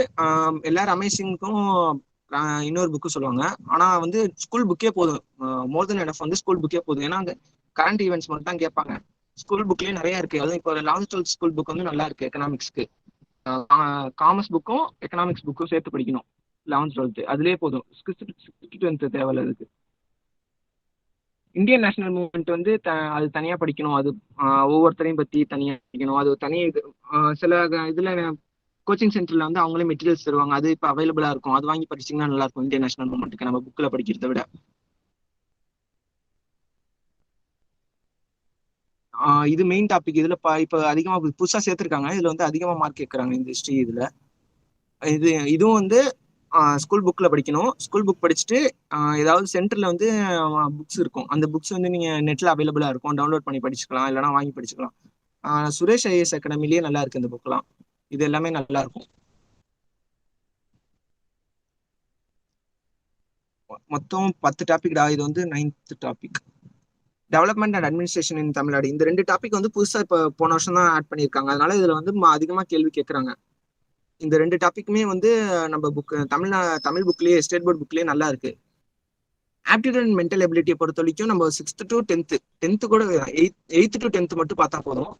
Speaker 1: எல்லாரும் அமேசிங்க்கும் இன்னொரு புக்கு சொல்லுவாங்க. ஆனா வந்து ஸ்கூல் புக்கே போதும், மோர் தென் எனஃப் வந்து ஸ்கூல் புக்கே போதும். ஏன்னா அங்க கரண்ட் ஈவெண்ட்ஸ் மட்டும் தான் கேட்பாங்க. ஸ்கூல் புக்லயே நிறைய இருக்கு. அதுவும் இப்போ 11th 12th ஸ்கூல் புக் வந்து நல்லா இருக்கு. எக்கனாமிக்ஸ்க்கு காமர்ஸ் புக்கும் எக்கனாமிக்ஸ் புக்கும் சேர்த்து படிக்கணும் 11th 12th. அதுலயே போதும், 6th to 10th தேவையில்ல. அதுக்கு இந்தியன் நேஷனல் மூவ்மெண்ட் வந்து அது தனியா படிக்கணும். அது ஒவ்வொருத்தரையும் பத்தி தனியா படிக்கணும். அது தனி சில இதுல கோச்சிங் சென்டர்ல வந்து அவங்களே மெட்டீரியல்ஸ் தருவாங்க. அது இப்போ அவைலபிளா இருக்கும். அது வாங்கி படிச்சீங்கன்னா நல்லா இருக்கும். இந்தியன் நேஷனல் மூவ்மெண்ட்டுக்கு நம்ம புக்ல படிக்கிறத விட இது மெயின் டாபிக். இதுல இப்ப அதிகமா புதுசா சேர்த்திருக்காங்க. இதுல வந்து அதிகமா மார்க் கேட்கறாங்க இந்த ஹிஸ்டரி இதுல. இதுவும் வந்து ஸ்கூல் புக்ல படிக்கணும். ஸ்கூல் புக் படிச்சுட்டு ஏதாவது சென்டர்ல வந்து புக்ஸ் இருக்கும். அந்த புக்ஸ் வந்து நீங்க நெட்ல அவைலபிளா இருக்கும், டவுன்லோட் பண்ணி படிச்சுக்கலாம், இல்லைன்னா வாங்கி படிச்சுக்கலாம். சுரேஷ் ஐஏஎஸ் அகாடமிலேயே நல்லா இருக்கு இந்த புக்லாம். இது எல்லாமே நல்லா இருக்கும். மொத்தம் 10 டாபிக்டா. இது வந்து 9th topic. Development and administration இன் தமிழ்நாடு. இந்த 2 டாபிக் வந்து புதுசா இப்ப போன வருஷம் தான் ஆட் பண்ணியிருக்காங்க. அதனால இதுல வந்து அதிகமா கேள்வி கேட்கறாங்க. இந்த 2 டாபிக்குமே வந்து நம்ம தமிழ் புக்லயே, ஸ்டேட் போர்ட் புக்லயே நல்லா இருக்கு. ஆப்டிடியூட் அண்ட் மென்டல் எபிலிட்டியை பொறுத்த வரைக்கும் நம்ம 6th to 10th கூட 8th to 10th மட்டும் பார்த்தா போதும்.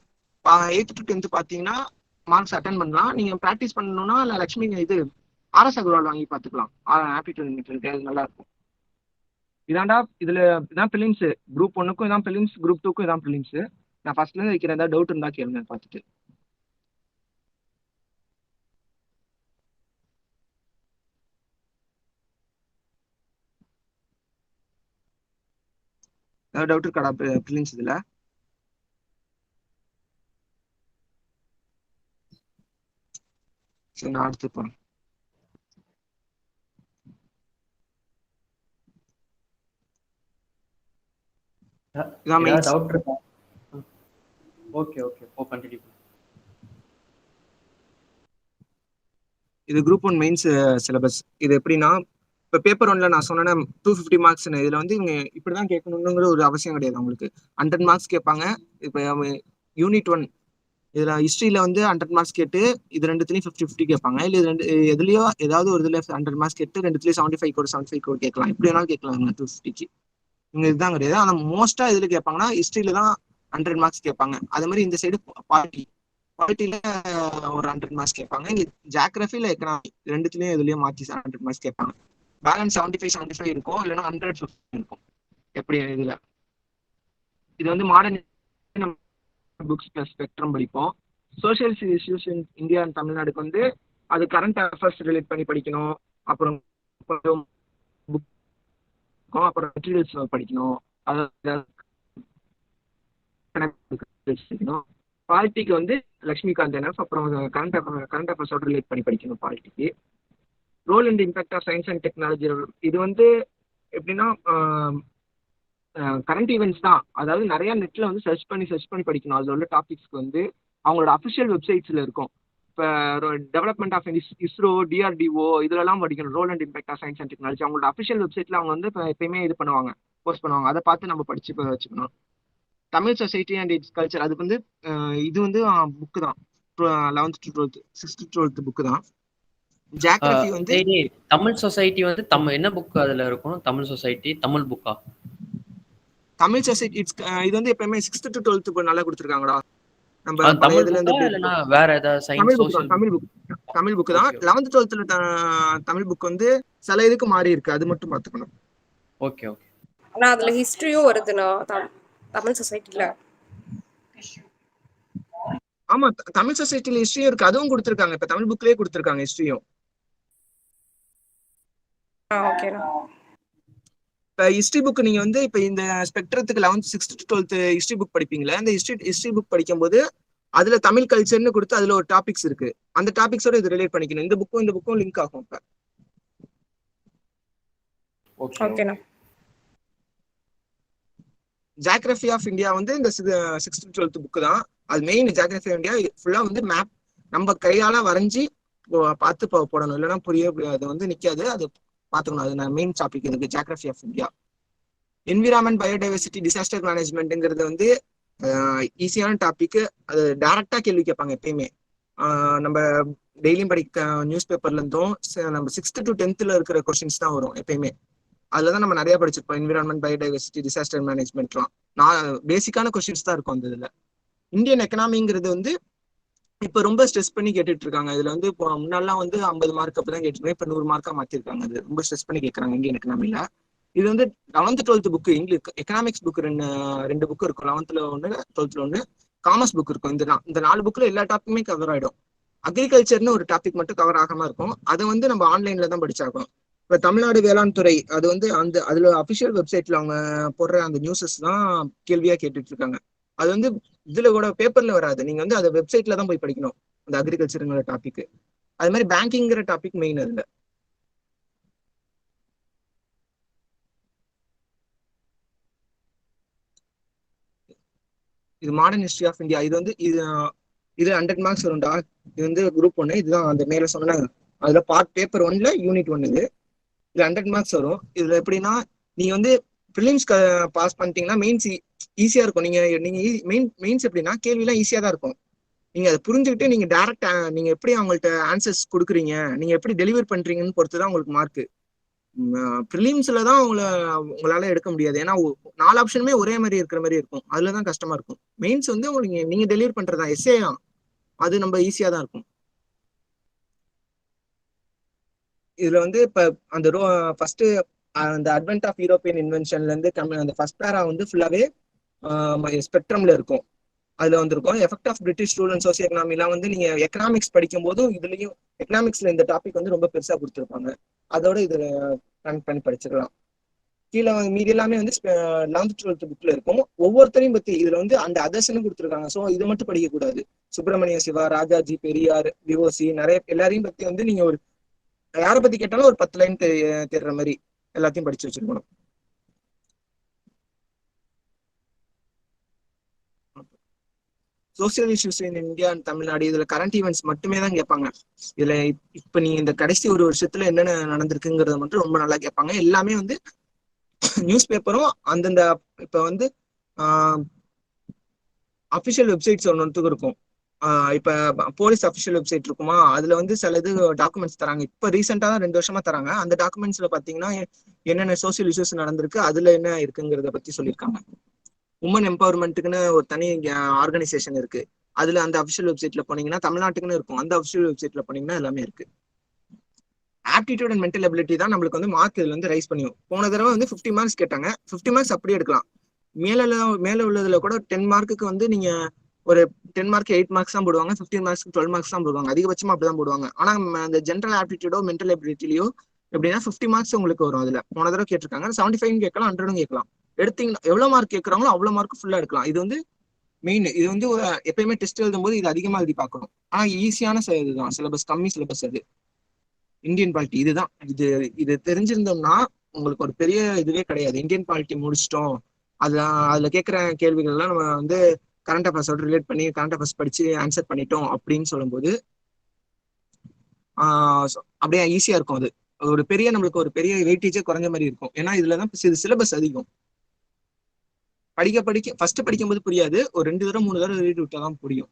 Speaker 1: 8th to 10th பாத்தீங்கன்னா மார்க்ஸ் அட்டன் பண்ணலாம். நீங்க ப்ராக்டிஸ் பண்ணணும்னா லட்சுமி இது RS அகர்வால் வாங்கி பார்த்துக்கலாம். ஆப்டிடியூட் மென்டல் நல்லா இருக்கும். இதாண்டா இதான் பிலிம்ஸ். குரூப் 1க்கும் இதான் பிலிம்ஸ், குரூப் 2க்கும் இதான் பிலிம்ஸ். நான் ஃபர்ஸ்ட்ல இருந்து வைக்கிறேன். ஏதாவது டவுட் இருந்தா கேளுங்க பார்த்துட்டு. ஏதாவது டவுட் இருக்காடா பிலிம்ஸ் இதுல? சரி, நான் அடுத்து போறேன். இதான்
Speaker 2: ஏதாவது
Speaker 1: மெயின்ஸ்.
Speaker 2: டவுட் இருக்கா? Okay okay, continue.
Speaker 1: இது குரூப் 1 மெயின்ஸ் சிலபஸ். இது எப்படின்னா, இப்ப பேப்பர் 1ல நான் சொன்னேன்னா 250 மார்க்ஸ். இதுல வந்து இவங்க இப்படிதான் கேட்கணுங்கிற ஒரு அவசியம் கிடையாது. உங்களுக்கு 100 மார்க்ஸ் கேட்பாங்க. இப்ப யூனிட் 1 இதுல ஹிஸ்டரியில வந்து 100 மார்க்ஸ் கேட்டு இது ரெண்டுத்துலயும் 50-50 கேட்பாங்க. இல்ல இது எதுலயோ ஏதாவது ஒரு இதுல 100 மார்க்ஸ் கேட்டு ரெண்டுத்துலயும் 75 கோட் கேட்கலாம். எப்படி வேணாலும் கேட்கலாம் 250க்கு. இவங்க இதுதான் கிடையாது. ஆனா மோஸ்டா இதுல கேட்பாங்கன்னா ஹிஸ்டரியில தான் 100 மார்க்ஸ் கேட்பாங்க. அதே மாதிரி இந்த சைடு பாலிட்டியில ஒரு 100 மார்க்ஸ் கேட்பாங்க. இங்க ஜியோகிராஃபி இல்ல எக்கனாமி ரெண்டுத்துலயும் இதுலயும் மாத்தி 100 மார்க்ஸ் கேட்பாங்க. பேலன்ஸ் 75 இருக்கும், இல்லைன்னா 150 இருக்கும். எப்படி இதுல இது வந்து மாடர்ன் புக்ஸ் பிளஸ் ஸ்பெக்ட்ரம் படிப்போம். Social issues in India and தமிழ்நாடுக்கு வந்து அது கரண்ட் அஃபேர்ஸ் ரிலேட் பண்ணி படிக்கணும். அப்புறம் அப்புறம் மெட்டீரியல்ஸ் படிக்கணும். படிக்கணும். பாலிட்டிக்கு வந்து லட்சுமிகாந்த் என்எஃப். அப்புறம் கரண்ட் அஃபேர்ஸோட ரிலேட் பண்ணி படிக்கணும் பாலிட்டிக்கு. Role and impact of science and technology. இது வந்து எப்படின்னா கரண்ட் ஈவெண்ட்ஸ் தான். அதாவது நிறைய நெட்ல வந்து சர்ச் பண்ணி படிக்கணும். அதுல உள்ள டாபிக்ஸ்க்கு வந்து அவங்களோட அஃபிஷியல் வெப்சைட்ஸ்ல இருக்கும். இப்போ டெவலப்மெண்ட் ஆஃப் இஸ்ரோ, DRDO இதுலலாம் படிக்கணும். Role and impact of science and technology அவங்களோட அஃபிஷியல் வெப்சைட்ல அவங்க வந்து எப்பயுமே இது பண்ணுவாங்க, போஸ்ட் பண்ணுவாங்க. அதை பார்த்து நம்ம படிச்சு வச்சுக்கணும். Tamil society and it's culture. அது வந்து இது வந்து புக்கு தான். 11th to 12th 6th to 12th book தான். ஜியோகிராஃபி வந்து
Speaker 2: தமிழ் சொசைட்டி வந்து என்ன புக் அதுல இருக்கும்? தமிழ் சொசைட்டி தமிழ் புக்கா?
Speaker 1: தமிழ் சொசைட்டி இது வந்து எப்பயுமே 6th to 12th நல்லா கொடுத்துருக்காங்கடா. நம்ம
Speaker 2: வேற ஏதாவது
Speaker 1: தமிழ் புக் தான். 11th 12th தமிழ் புக் வந்து சில இதுக்கு மாறி இருக்கு. அது மட்டும் பாத்துக்கணும்.
Speaker 2: Okay okay.
Speaker 4: ஆனா அதுல ஹிஸ்டரியும் வருதுனா தமிழ் சொசைட்டில?
Speaker 1: ஆமா, தமிழ் சொசைட்டில ஹிஸ்டரியும் இருக்கு. அதுவும் கொடுத்துருக்காங்க. இப்ப தமிழ் புக்லயே கொடுத்துருக்காங்க ஹிஸ்டரியும்.
Speaker 4: ஓகேண்ணா.
Speaker 1: இப்ப ஹிஸ்டரி புக் நீங்க வந்து இப்ப இந்த ஸ்பெக்ட்ரத்துக்கு 6th to 12th history book படிப்பீங்களா? அந்த ஹிஸ்டரி புக் படிக்கும்போது அதுல தமிழ் கல்ச்சர்னு கொடுத்து அதுல ஒரு டாபிக்ஸ் இருக்கு. அந்த டாபிக்ஸோட இது ரிலேட் பண்ணிக்கணும். இந்த புக்கும் லிங்க் ஆகும். இப்ப
Speaker 4: ஓகேண்ணா.
Speaker 1: ஜியோகிராஃபி ஆஃப் இந்தியா வந்து இந்த 6th to 12th புக் தான். அது மெயின். ஜியோகிராஃபி ஆஃப் இந்தியா ஃபுல்லா வந்து மேப் நம்ம கையால வரைஞ்சி பார்த்து போடணும், இல்லைன்னா அது வந்து நிக்காது. அது பாத்துக்கணும். அது மெயின் டாபிக் இருக்கு, geography of India. Environment, biodiversity, disaster மேனேஜ்மெண்ட்ங்கிறது வந்து ஈஸியான டாபிக். அது டைரக்டா கேள்வி கேட்பாங்க எப்பயுமே. நம்ம டெய்லியும் படிக்க நியூஸ் பேப்பர்ல இருந்தும் நம்ம 6th to 10th இருக்கிற கொஸ்டின்ஸ் தான் வரும் எப்பயுமே. அதுலதான் நம்ம நிறைய படிச்சிருப்போம். என்விரான்மெண்ட், பயோடைவர்சிட்டி, டிசாஸ்டர் மேனேஜ்மெண்ட்லாம் பேசிக்கான கொஸ்டின்ஸ் தான் இருக்கும் அந்த இதுல. இந்தியன் எக்கனாமிங்கிறது வந்து இப்ப ரொம்ப ஸ்ட்ரெஸ் பண்ணி கேட்டுட்டு இருக்காங்க. இதுல வந்து இப்போ முன்னாடிலாம் வந்து 50 மார்க் அப்படிதான் கேட்டுருக்கேன். இப்ப 100 மார்க்கா மாத்திருக்காங்க. அது ரொம்ப ஸ்ட்ரெஸ் பண்ணி கேட்கறாங்க இந்தியன் எக்கனாமில. இது வந்து 11th 12th book. English economics book ரெண்டு புக் இருக்கும். 11th 1, 12th 1. காமர்ஸ் புக் இருக்கும். இந்த 4 புக்ல எல்லா டாபிக்குமே கவர் ஆயிடும். அக்ரிகல்ச்சர்னு ஒரு டாபிக் மட்டும் கவர் ஆகாம இருக்கும். அதை வந்து நம்ம ஆன்லைன்ல தான் படிச்சாகணும். இப்ப தமிழ்நாடு வேளாண் துறை அது வந்து அதுல அபிஷியல் வெப்சைட்ல அவங்க போடுற அந்த நியூஸஸ் தான் கேள்வியா கேட்டுட்டு இருக்காங்க. அது வந்து இதுல கூட பேப்பர்ல வராது, நீங்க வந்து அதை வெப்சைட்ல தான் போய் படிக்கணும் அந்த அக்ரிகல்ச்சருங்கிற டாபிக். அது மாதிரி பேங்கிங்கிற டாபிக் மெயின் அதுல. இது மாடர்ன் ஹிஸ்டரி ஆஃப் இந்தியா. இது வந்து இது 100 மார்க்ஸ் வரும்டா. இது வந்து குரூப் 1. இதுதான் அந்த மேல சொன்னாங்க. அதுல பார்ட் பேப்பர் 1ல யூனிட் 1 இது 100 மார்க்ஸ் வரும். இதுல எப்படின்னா நீங்க வந்து ப்ரிலிம்ஸ் பாஸ் பண்ணிட்டீங்கன்னா மெயின்ஸ் ஈஸியா இருக்கும். நீங்க நீங்க மெயின்ஸ் எப்படின்னா கேள்வி எல்லாம் ஈஸியா தான் இருக்கும். நீங்க அதை புரிஞ்சுக்கிட்டு நீங்க டேரக்ட் நீங்க எப்படி அவங்கள்ட்ட ஆன்சர்ஸ் கொடுக்குறீங்க, நீங்க எப்படி டெலிவர் பண்றீங்கன்னு பொறுத்து தான் உங்களுக்கு மார்க். ப்ரிலிம்ஸ்ல தான் உங்களால எடுக்க முடியாது. ஏன்னா 4 ஆப்ஷனுமே ஒரே மாதிரி இருக்கிற மாதிரி இருக்கும். அதுலதான் கஷ்டமா இருக்கும். மெயின்ஸ் வந்து உங்களுக்கு நீங்க டெலிவர் பண்றதா எஸ்ஏ, அது நம்ம ஈஸியா தான் இருக்கும். இதுல வந்து இப்ப அந்த ஃபர்ஸ்ட் அந்த அட்வென்ட் ஆஃப் யூரோப்பியன் இன்வென்ஷன்ல இருந்து அந்த ஃபர்ஸ்ட் பேரா வந்து ஃபுல்லாவே ஸ்பெக்ட்ரம்ல இருக்கும். அதுல வந்திருக்கும் effect of British rule and socio எக்கனாமிலாம் வந்து நீங்க எக்கனாமிக்ஸ் படிக்கும் போதும் இதுலயும் எக்கனாமிக்ஸ்ல இந்த டாபிக் வந்து ரொம்ப பெருசா கொடுத்துருப்பாங்க. அதோட இதுல கனெக்ட் பண்ணி படிச்சுக்கலாம். கீழே மீதி எல்லாமே வந்து 11th 12th புக்ல இருக்கும். ஒவ்வொருத்தரையும் பத்தி இதுல வந்து அந்த அதர்ஸ்ன்னு கொடுத்துருக்காங்க. ஸோ இது மட்டும் படிக்க கூடாது. சுப்பிரமணிய சிவா, ராஜாஜி, பெரியார், விஓசி, நிறைய எல்லாரையும் பத்தி வந்து நீங்க ஒரு யாரை பத்தி கேட்டாலும் ஒரு 10 லைன் தெரிற மாதிரி எல்லாத்தையும் படிச்சு வச்சிருக்கணும். Social issues in India and Tamil Nadu, இதுல கரண்ட் ஈவெண்ட்ஸ் மட்டுமே தான் கேட்பாங்க. இதுல இப்ப நீ இந்த கடைசி ஒரு வருஷத்துல என்னென்ன நடந்திருக்குங்கிறத மட்டும் ரொம்ப நல்லா கேட்பாங்க. எல்லாமே வந்து நியூஸ் பேப்பரும் அந்தந்த இப்ப வந்து அபிஷியல் வெப்சைட்ஸ் ஒன்றுத்துக்கு இருக்கும். இப்ப போலீஸ் அபிஷியல் வெப்சைட் இருக்குமா, அதுல வந்து சில இது டாக்குமெண்ட்ஸ் தராங்க. இப்ப ரீசெண்டா தான் 2 வருஷமா தராங்க. அந்த டாக்குமெண்ட்ஸ்ல பாத்தீங்கன்னா என்னென்ன சோசியல் இஷ்யூஸ் நடந்திருக்கு, அதுல என்ன இருக்குங்கிறத பத்தி சொல்லியிருக்காங்க. உமன் எம்பவர்மெண்ட்டுக்குன்னு ஒரு தனி ஆர்கனைசேஷன் இருக்கு. அதுல அந்த அபிஷியல் வெப்சைட்ல போனீங்கன்னா தமிழ்நாட்டுக்குன்னு இருக்கும். அந்த அபிஷியல் வெப்சைட்ல போனீங்கன்னா எல்லாமே இருக்கு. ஆப்டிடியூட் அண்ட் மென்டல் எபிலிட்டி தான் நம்மளுக்கு வந்து மார்க் இதுல வந்து ரைஸ் பண்ணியும். போன தடவை வந்து 50 மார்க்ஸ் கேட்டாங்க. 50 மார்க்ஸ் அப்படியே எடுக்கலாம். மேல உள்ளதுல கூட 10 மார்க்குக்கு வந்து நீங்க ஒரு 10 மார்க் 8 மார்க்ஸ் தான் போடுவாங்க. 15 மார்க்ஸ் 12 மார்க்ஸ் தான் போடுவாங்க. அதிகபட்சமா அப்படிதான் போடுவாங்க. ஆனா அந்த ஜென்ரல் ஆப்டிடியூடோ மென்டல் எபிலிட்டிலயோ எப்படின்னா 50 மார்க்ஸ் உங்களுக்கு வரும். அதுல போன தடவை கேட்டிருக்காங்க. 75 கேட்கலாம், 100 கேட்கலாம். எடுத்தீங்கன்னா எவ்வளவு மார்க் கேட்கறாங்களோ அவ்வளவு மார்க் ஃபுல்லா எடுக்கலாம். இது வந்து மெயின். இது வந்து எப்பயுமே டெஸ்ட் எழுதும் போது இது அதிகமா எழுதி பார்க்கணும். ஆனா ஈஸியான இதுதான் சிலபஸ், கம்மி சிலபஸ். அது இந்தியன் பாலிட்டி இதுதான். இது தெரிஞ்சிருந்தோம்னா உங்களுக்கு ஒரு பெரிய இதுவே கிடையாது. இந்தியன் பாலிட்டி முடிச்சிட்டோம், அதுல கேட்கிற கேள்விகள் எல்லாம் நம்ம வந்து கரண்ட் அஃபேர்ஸோட ரிலேட் பண்ணி கரண்ட் அஃபேர்ஸ் படிச்சு ஆன்சர் பண்ணிட்டோம் அப்படின்னு சொல்லும்போது அப்படியே ஈஸியா இருக்கும். அது நம்மளுக்கு ஒரு பெரிய வெயிட்டேஜே குறைஞ்ச மாதிரி இருக்கும். ஏன்னா இதுலதான் சிலபஸ் அதிகம். ஃபர்ஸ்ட் படிக்கும்போது புரியாது. ஒரு 2 தடவை 3 தடவை ரீட் விட்டாதான் புரியும்.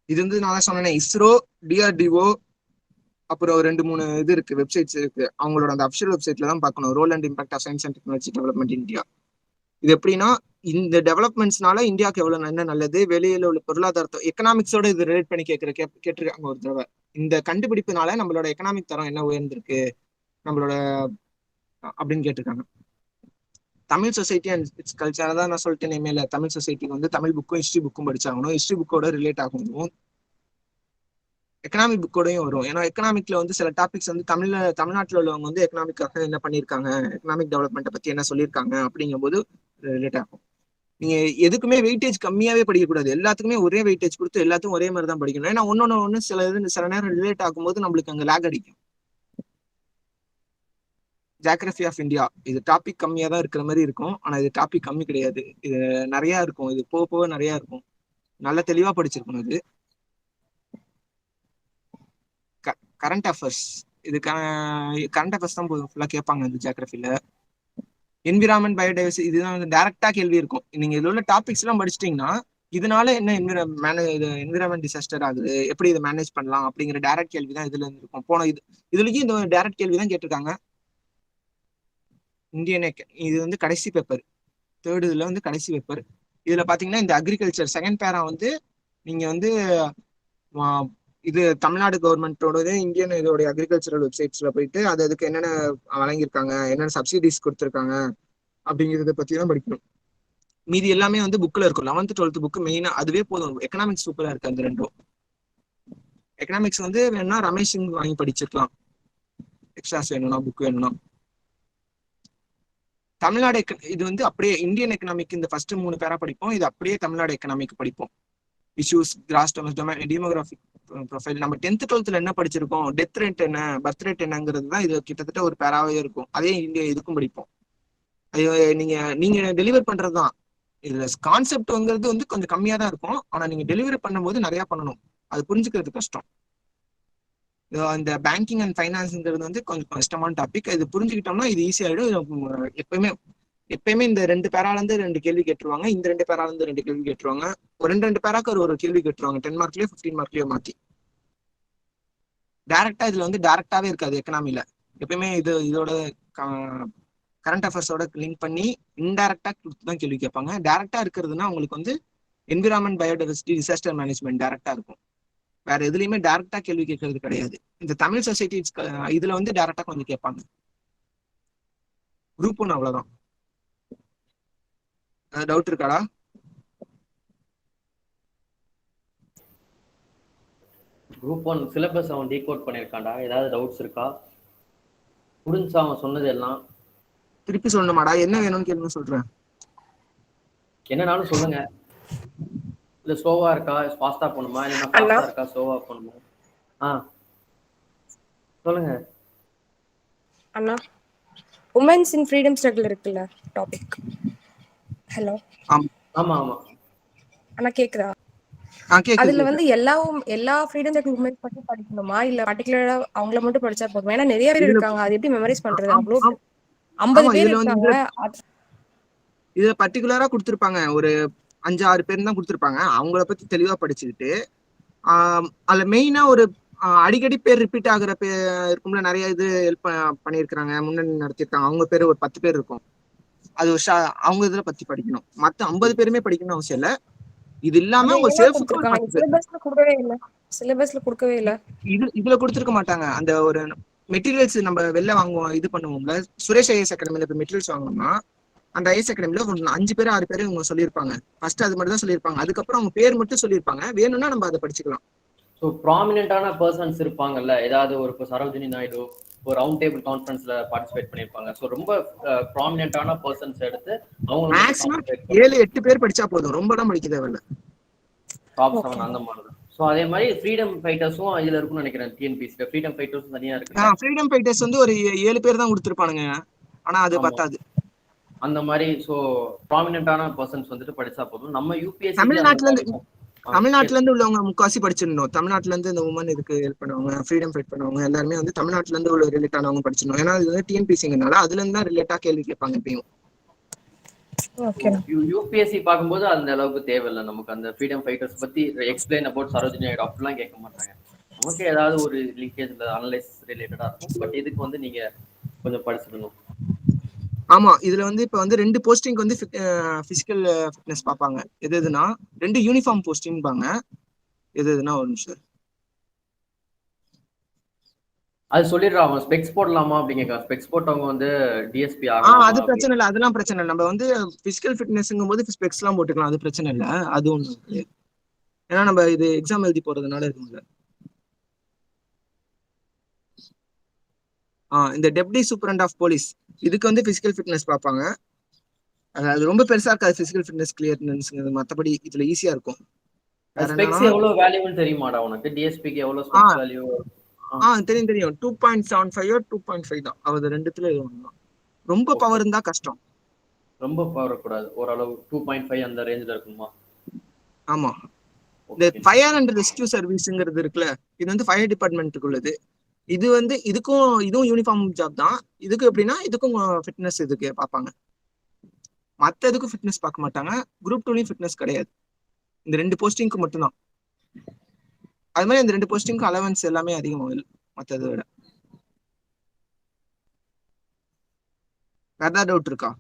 Speaker 1: இது வந்து நான் சொன்னேன், இஸ்ரோ, டிஆர்டிஓ, அப்புறம் 2-3 இது இருக்கு, வெப்சைட்ஸ் இருக்கு. அவங்களோட அந்த அஃபிஷியல் வெப்சைட்ல தான் பார்க்கணும். Role and impact of science and technology development India. இது எப்படின்னா இந்த டெவலப்மெண்ட்ஸ்னால இந்தியாவுக்கு எவ்வளவு என்ன நல்லது, வெளியில உள்ள பொருளாதாரத்தை எக்கனாமிக்ஸோட இது ரிலேட் பண்ணி கேட்டிருக்காங்க ஒரு தடவை. இந்த கண்டுபிடிப்புனால நம்மளோட எக்கனாமிக் தரம் என்ன உயர்ந்திருக்கு நம்மளோட அப்படின்னு கேட்டிருக்காங்க. Tamil society and it's culture தான் நான் சொல்லிட்டேன். இனிமேல தமிழ் சொசைட்டிக்கு வந்து தமிழ் புக்கும் ஹிஸ்ட்ரி புக்கும் படிச்சாகணும். ஹிஸ்ட்ரி புக்கோட ரிலேட் ஆகணும், எக்கனாமிக் புக்கோடையும் வரும். ஏன்னா எக்கனாமிக்ல வந்து சில டாபிக்ஸ் வந்து தமிழ்நாட்டில் உள்ளவங்க வந்து எக்கனாமிக்காக என்ன பண்ணியிருக்காங்க, எக்கனாமிக் டெவலப்மெண்ட்டை பத்தி என்ன சொல்லியிருக்காங்க அப்படிங்கும் போது ரிலேட் ஆகும். நீங்க எதுக்குமே வெயிட்டேஜ் கம்மியாவே படிக்கக்கூடாது. எல்லாத்துக்குமே ஒரே வெயிட்டேஜ் கொடுத்து எல்லாத்துக்கும் ஒரே மாதிரி தான் படிக்கணும். ஏன்னா ஒன்னு சில நேரம் ரிலேட் ஆகும்போது நம்மளுக்கு அங்க லேக் அடிக்கும். ஜியோகிராஃபி ஆஃப் இந்தியா, இது டாபிக் கம்மியா தான் இருக்கிற மாதிரி இருக்கும். ஆனா இது டாபிக் கம்மி கிடையாது. இது நிறைய இருக்கும். இது போக போக நிறைய இருக்கும். நல்லா தெளிவா படிச்சிருக்கணும். இது கரண்ட் அஃபேர்ஸ், இது கரண்ட் அஃபேர்ஸ் தான் ஃபுல்லா கேட்பாங்க இந்த ஜியோகிராஃபில. என்விரான்மெண்ட், பயோடைவர்சிட்டி, இதுதான் டைரக்டா கேள்வி இருக்கும். நீங்க இதுல உள்ள டாபிக்ஸ் எல்லாம் படிச்சிட்டீங்கன்னா இதனால என்ன என்விரான்மெண்ட் டிசாஸ்டர் ஆகுது, எப்படி இதை மேனேஜ் பண்ணலாம் அப்படிங்கிற டைரக்ட் கேள்வி தான் இதுல இருந்து இருக்கும். இதுலயும் இந்த டைரக்ட் கேள்வி தான் கேட்டிருக்காங்க. இது வந்து கடைசி பேப்பர், 3rd இதுல வந்து கடைசி பேப்பர். இதுல பாத்தீங்கன்னா இந்த அக்ரிகல்ச்சர் செகண்ட் பேரா வந்து நீங்க வந்து இது தமிழ்நாடு கவர்மெண்டோட இந்தியன் இதோட அக்ரிகல்ச்சரல் வெப்சைட்ஸ்ல போயிட்டு அதுக்கு என்னென்ன வழங்கியிருக்காங்க, என்னென்ன சப்சிடிஸ் கொடுத்துருக்காங்க அப்படிங்கிறத பத்தி தான் படிக்கணும். மீதி எல்லாமே வந்து புக்ல இருக்கும். 11th 12th புக் மெயினா அதுவே போதும். எக்கனாமிக்ஸ் சூப்பரா இருக்கு அந்த ரெண்டும். எக்கனாமிக்ஸ் வந்து வேணும்னா ரமேஷ் சிங் வாங்கி படிச்சிருக்கலாம், எக்ஸ்ட்ராஸ் வேணும்னா புக் வேணும்னா. தமிழ்நாடு இது வந்து அப்படியே இந்தியன் எக்கனாமிக் இந்த ஃபர்ஸ்ட் 3 பேரா படிப்போம். இது அப்படியே தமிழ்நாடு எக்கனாமிக் படிப்போம். Issues, cross demographic profile. நம்ம 10th 12th என்ன படிச்சிருக்கோம், டெத் ரேட் என்ன, பர்த் ரேட் என்னங்கிறது தான் இது கிட்டத்தட்ட ஒரு பேராவே இருக்கும். அதே இந்தியா இதுக்கும் படிப்போம். அது நீங்க நீங்க டெலிவர் பண்றதுதான். இதுல கான்செப்ட்ங்கிறது வந்து கொஞ்சம் கம்மியா தான் இருக்கும். ஆனா நீங்க டெலிவரி பண்ணும்போது நிறைய பண்ணணும். அது புரிஞ்சுக்கிறது கஷ்டம். இந்த பேங்கிங் அண்ட் ஃபைனான்ஸ்ங்கிறது வந்து கொஞ்சம் கஷ்டமான டாபிக். இது புரிஞ்சுக்கிட்டோம்னா இது ஈஸியாயிடும். எப்பயுமே இந்த 2 பேரால இருந்து 2 கேள்வி கேட்டுருவாங்க. இந்த 2 பேரால இருந்து 2 கேள்வி கேட்டுருவாங்க. ஒரு 2 பேராக்கு ஒரு கேள்வி கேட்டுருவாங்க. 10 மார்க்லயோ 15 மார்க்லயோ மாத்தி. டைரக்டா இதுல வந்து டைரக்டாவே இருக்காது எக்கனாமில. எப்பயுமே இதோட கரண்ட் அஃபேர்ஸோட லிங்க் பண்ணி இன்டைரக்டா தான் கேள்வி கேட்பாங்க. டைரக்டா இருக்கிறதுனா உங்களுக்கு வந்து என்விரான்மெண்ட், பயோடைவர்சிட்டி, டிசாஸ்டர் மேனேஜ்மெண்ட் டைரக்டா இருக்கும். வேற எதுலையுமே டைரக்டா கேள்வி கேட்கறது கிடையாது. இந்த தமிழ் சொசைட்டி இதுல வந்து டைரக்டா கொஞ்சம் கேட்பாங்க. குரூப் 1 அவ்வளவுதான். டவுட் இருக்காடா?
Speaker 2: குரூப் 1 சிலபஸ் அவன் டீகோட் பண்ணியிருக்கான்டா. ஏதாவது டவுட்ஸ் இருக்கா? புரிஞ்சா அவன் சொன்னது எல்லாம்?
Speaker 1: திருப்பி சொல்லணுமாடா? என்ன வேணும்னு கேளுங்க, சொல்றேன்.
Speaker 2: என்னனாலும் சொல்லுங்க. இல்ல ஸ்லோவா இருக்கா, ஃபாஸ்டா போகணுமா, இல்லைன்னா
Speaker 4: அண்ணா
Speaker 2: ஃபாஸ்டா இருக்கா, ஸ்லோவா போகணுமா? சொல்லுங்க.
Speaker 4: அண்ணா உமன்ஸ் இன் ஃப்ரீடம் ஸ்ட்ரகிள் இருக்குல்ல டாபிக். ஹலோ
Speaker 2: ஆமா ஆமா
Speaker 4: அண்ணா கேக்குதா? அதுல வந்து எல்லா ஃப்ரீடம் ஸ்ட்ரகிள் உமன்ஸ் பத்தி படிக்கணுமா, இல்ல பர்டிகுலரா அவங்கள மட்டும் படிச்சா போதுமா? ஏன்னா நிறைய பேர் இருக்காங்க, அது எப்படி மெமரைஸ் பண்றது? அவ்வளோ 50 பேர் இருக்காங்க.
Speaker 1: இதுல பர்டிகுலரா கொடுத்திருப்பாங்க. ஒரு 5-6 பேர் தான் கொடுத்திருப்பாங்க. அவங்கள பத்தி தெளிவா படிச்சுக்கிட்டு அதுல மெயினா ஒரு அடிக்கடி பேர் ரிப்பீட் ஆகுற இருக்கும்ல, நிறைய இது ஹெல்ப் பண்ணியிருக்கிறாங்க, முன்னணி நடத்திருக்காங்க. அவங்க பேரு ஒரு 10 பேர் இருக்கும். அது அவங்க இதுல பத்தி படிக்கணும். மத்த 50 பேருமே படிக்கணும்னு அவசியம் இல்ல. இது இல்லாம உங்க சேஃப்க்கு ஒரு 10 பேர்.
Speaker 4: சிலபஸ்ல கொடுக்கவே இல்ல.
Speaker 1: இதுல கொடுத்திருக்க மாட்டாங்க. அந்த ஒரு மெட்டீரியல்ஸ் நம்ம வெளில வாங்குவோம், இது பண்ணுவோம்ல. சுரேஷ் ஐஎஸ் அகாடமில இப்ப மெட்டீரியல்ஸ் வாங்கணும்னா அந்த ஐஎஸ் அகாடமில 5 பேர் 6 பேர் இவங்க சொல்லியிருப்பாங்க. ஃபர்ஸ்ட் அது மட்டும் தான் சொல்லியிருப்பாங்க. அதுக்கப்புறம் அவங்க பேர் மட்டும் சொல்லியிருப்பாங்க. வேணும்னா நம்ம அதை படிச்சுக்கலாம்.
Speaker 2: ஸோ ப்ராமினென்ட்டான பர்சன்ஸ் இருப்பாங்கல்ல, ஏதாவது ஒரு இப்போ சரோஜினி நாயுடு ஒரு ரவுண்ட் டேபிள் கான்ஃபரன்ஸ்ல பார்ட்டிசிபேட் பண்ணியிருப்பாங்க. ஸோ ரொம்ப ப்ராமினென்ட்டான பர்சன்ஸ் எடுத்து அவங்க
Speaker 1: மேக்ஸிமம் 7-8 பேர் படிச்சா போதும். ரொம்ப தான் படிக்க தேவையில்ல.
Speaker 2: டாப் 7 அந்த மாதிரி தான். ஸோ அதே மாதிரி ஃப்ரீடம் ஃபைட்டர்ஸும் இதுல இருக்கும்னு நினைக்கிறேன். டிஎன்பிஎஸ்சில ஃப்ரீடம் ஃபைட்டர்ஸும் தனியா இருக்கு.
Speaker 1: ஃப்ரீடம் ஃபைட்டர்ஸ் வந்து ஒரு 7 பேர் தான் கொடுத்துருப்பானுங்க. ஆனா அது பத்தாது.
Speaker 2: அந்த மாதிரி ஸோ ப்ராமினென்ட்டான பர்சன்ஸ் வந்துட்டு படிச்சா போதும். நம்ம யூபிஎஸ்சி
Speaker 1: தமிழ்நாட்டுல இருந்து உள்ளவங்க முக்காசி படிச்சிடணும். தமிழ்நாட்டுல இருந்து இந்த உமன் இதுக்கு ஹெல்ப் பண்ணுவாங்க, ஃப்ரீடம் ஃபைட் பண்ணுவாங்க, எல்லாருமே வந்து தமிழ்நாட்டுல இருந்து உள்ள ரிலேட் ஆனவங்க படிச்சிடணும். ஏன்னா இது வந்து டிஎன்பிசிங்கனால அதுல இருந்து தான் ரிலேட்டா கேள்வி கேட்பாங்க எப்பயும்.
Speaker 2: யூபிஎஸ்சி பார்க்கும்போது அந்த அளவுக்கு தேவையில்லை நமக்கு. அந்த ஃப்ரீடம் ஃபைட்டர்ஸ் பத்தி எக்ஸ்பிளைன் அபவுட் சரோஜினி நாயுடு அப்படிலாம் கேட்க மாட்டாங்க. நமக்கு ஏதாவது ஒரு லிங்கேஜ்ல அனலைஸ் ரிலேட்டடா இருக்கும். பட் இதுக்கு வந்து நீங்க கொஞ்சம் படிச்சிடணும்.
Speaker 1: ஆமா, இதுல வந்து இப்ப வந்து 2 போஸ்டிங் வந்து பிசிக்கல் ஃபிட்னஸ் பார்ப்பாங்க. எதுனா 2 யூனிஃபார்ம் போஸ்டிங் பாங்க. எதுனா ஒரு நிமிஷம்
Speaker 2: அது சொல்லிடுறா. அவன் ஸ்பெக்ஸ் போடலாமா அப்படிங்க. ஸ்பெக்ஸ் போட்டவங்க வந்து டிஎஸ்பி ஆகலாம்.
Speaker 1: அது பிரச்சனை இல்லை. அதெல்லாம் பிரச்சனை இல்லை. நம்ம வந்து பிசிக்கல் ஃபிட்னஸ்ங்கும் போது ஸ்பெக்ஸ் எல்லாம் போட்டுக்கலாம். அது பிரச்சனை இல்லை. அது ஒண்ணு ஏன்னா நம்ம இது எக்ஸாம் எழுதி போறதுனால இருக்கும்ல. இந்த டெப்டி சூப்பரண்ட் ஆஃப் போலீஸ் இதுக்கு வந்து பிசிக்கல் ஃபிட்னஸ் பார்ப்பாங்க. அது ரொம்ப பெருசா இருக்காது பிசிக்கல் ஃபிட்னஸ் கிளியர்னஸ். மற்றபடி இதுல ஈஸியா இருக்கும்.
Speaker 2: ஸ்பெக்ஸ் எவ்வளவு வேல்யூன்னு தெரியுமாடா உனக்கு? டிஎஸ்பிக்கு எவ்வளவு ஸ்பெக்ஸ் வேல்யூ?
Speaker 1: தெரியும். 2.75 2.5 தான். அது ரெண்டுத்துல ஒண்ணுதான். ரொம்ப பவர் இருந்தா கஷ்டம்.
Speaker 2: ரொம்ப பவர் கூடாது, ஓரளவு 2.5 அந்த ரேஞ்சில இருக்குமா?
Speaker 1: ஆமா. இந்த ஃபயர் அண்ட் ரெஸ்கியூ சர்வீஸ்ங்கிறது இருக்குல்ல, இது வந்து ஃபயர் டிபார்ட்மெண்ட்டுக்கு உள்ளது. இது வந்து இதுவும் யூனிஃபார்ம் ஜாப் தான். இதுக்கு எப்படின்னா இதுக்கும் ஃபிட்னஸ் இதுக்கு பார்ப்பாங்க. மற்ற இதுக்கும் ஃபிட்னஸ் பார்க்க மாட்டாங்க. குரூப் 2லயும் ஃபிட்னஸ் கிடையாது. இந்த 2 போஸ்டிங்க்கு மட்டும்தான். அது மாதிரி இந்த 2 போஸ்டிங்க்கு அலவன்ஸ் எல்லாமே அதிகமாகும் மற்றதை விட. வேற ஏதாவது டவுட் இருக்கா?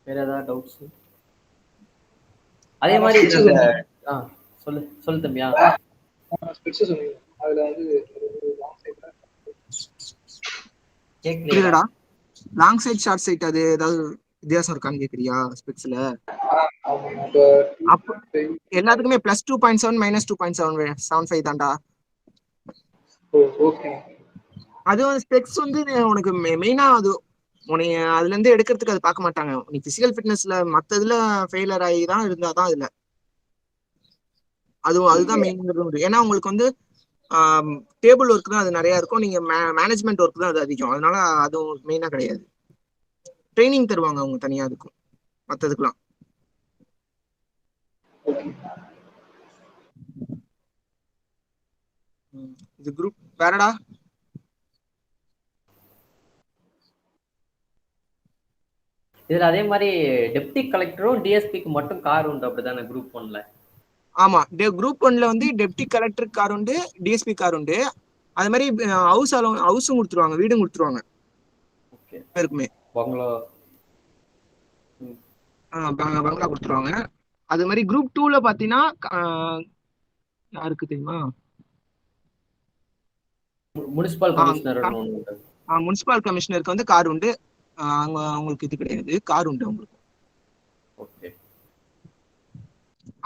Speaker 2: வேற ஏதாவது டவுட்ஸ்? அதே மாதிரி சொல்லு தம்பியா.
Speaker 5: அதுல வந்து
Speaker 1: கேக்குறடா. லாங் சைட் ஷார்ட் சைட் அது ஏதாவது வித்தியாசம் இருக்கான்னு கேக்குறியா ஸ்பெக்ஸ்ல? அப்போ எல்லாத்துக்குமே +2.7 -2.75 தான்டா. அதுவும் ஸ்பெக்ஸ் வந்து உனக்கு மெயினா அது உன்னை அதுல இருந்து எடுக்கிறதுக்கு அது பார்க்க மாட்டாங்க. நீ பிசிக்கல் ஃபிட்னஸ்ல மத்ததுல ஃபெயிலர் ஆகி தான் இருந்தாதான் அதுல அதுதான் மெயின். ஏன்னா உங்களுக்கு வந்து டேபிள் ஒர்க் தான் அது நிறைய இருக்கும். நீங்க மேனேஜ்மெண்ட் ஒர்க் தான் அது அதிகம். அதனால அதுவும் மெயினா கிடையாது. ட்ரைனிங் தருவாங்க அவங்க தனியா இருக்கும் மத்ததுக்கெல்லாம். இது குரூப் வேறடா.
Speaker 2: இதுல அதே மாதிரி டெப்டி கலெக்டரும் டிஎஸ்பிக்கு மட்டும் கார் உண்டு அப்படிதானே குரூப் 1ல?
Speaker 1: ஆமா, குரூப் 1ல வந்து டெப்டி கலெக்டர் கார் உண்டு, டிஎஸ்பி கார் உண்டு. அது மாதிரி ஹவுஸும் கொடுத்துருவாங்க, வீடும் கொடுத்துருவாங்க இருக்குமே.
Speaker 2: பங்களா
Speaker 1: பங்களா கொடுத்துருவாங்க. அது மாதிரி குரூப் 2ல பாத்தீங்கன்னா யாருக்கு தெரியுமா,
Speaker 2: முனிசிபல் கமிஷனர்.
Speaker 1: முனிசிபல் கமிஷனருக்கு வந்து கார் உண்டு. அவங்களுக்கு இது கிடையாது, கார் உண்டு அவங்களுக்கு.
Speaker 2: ஓகே,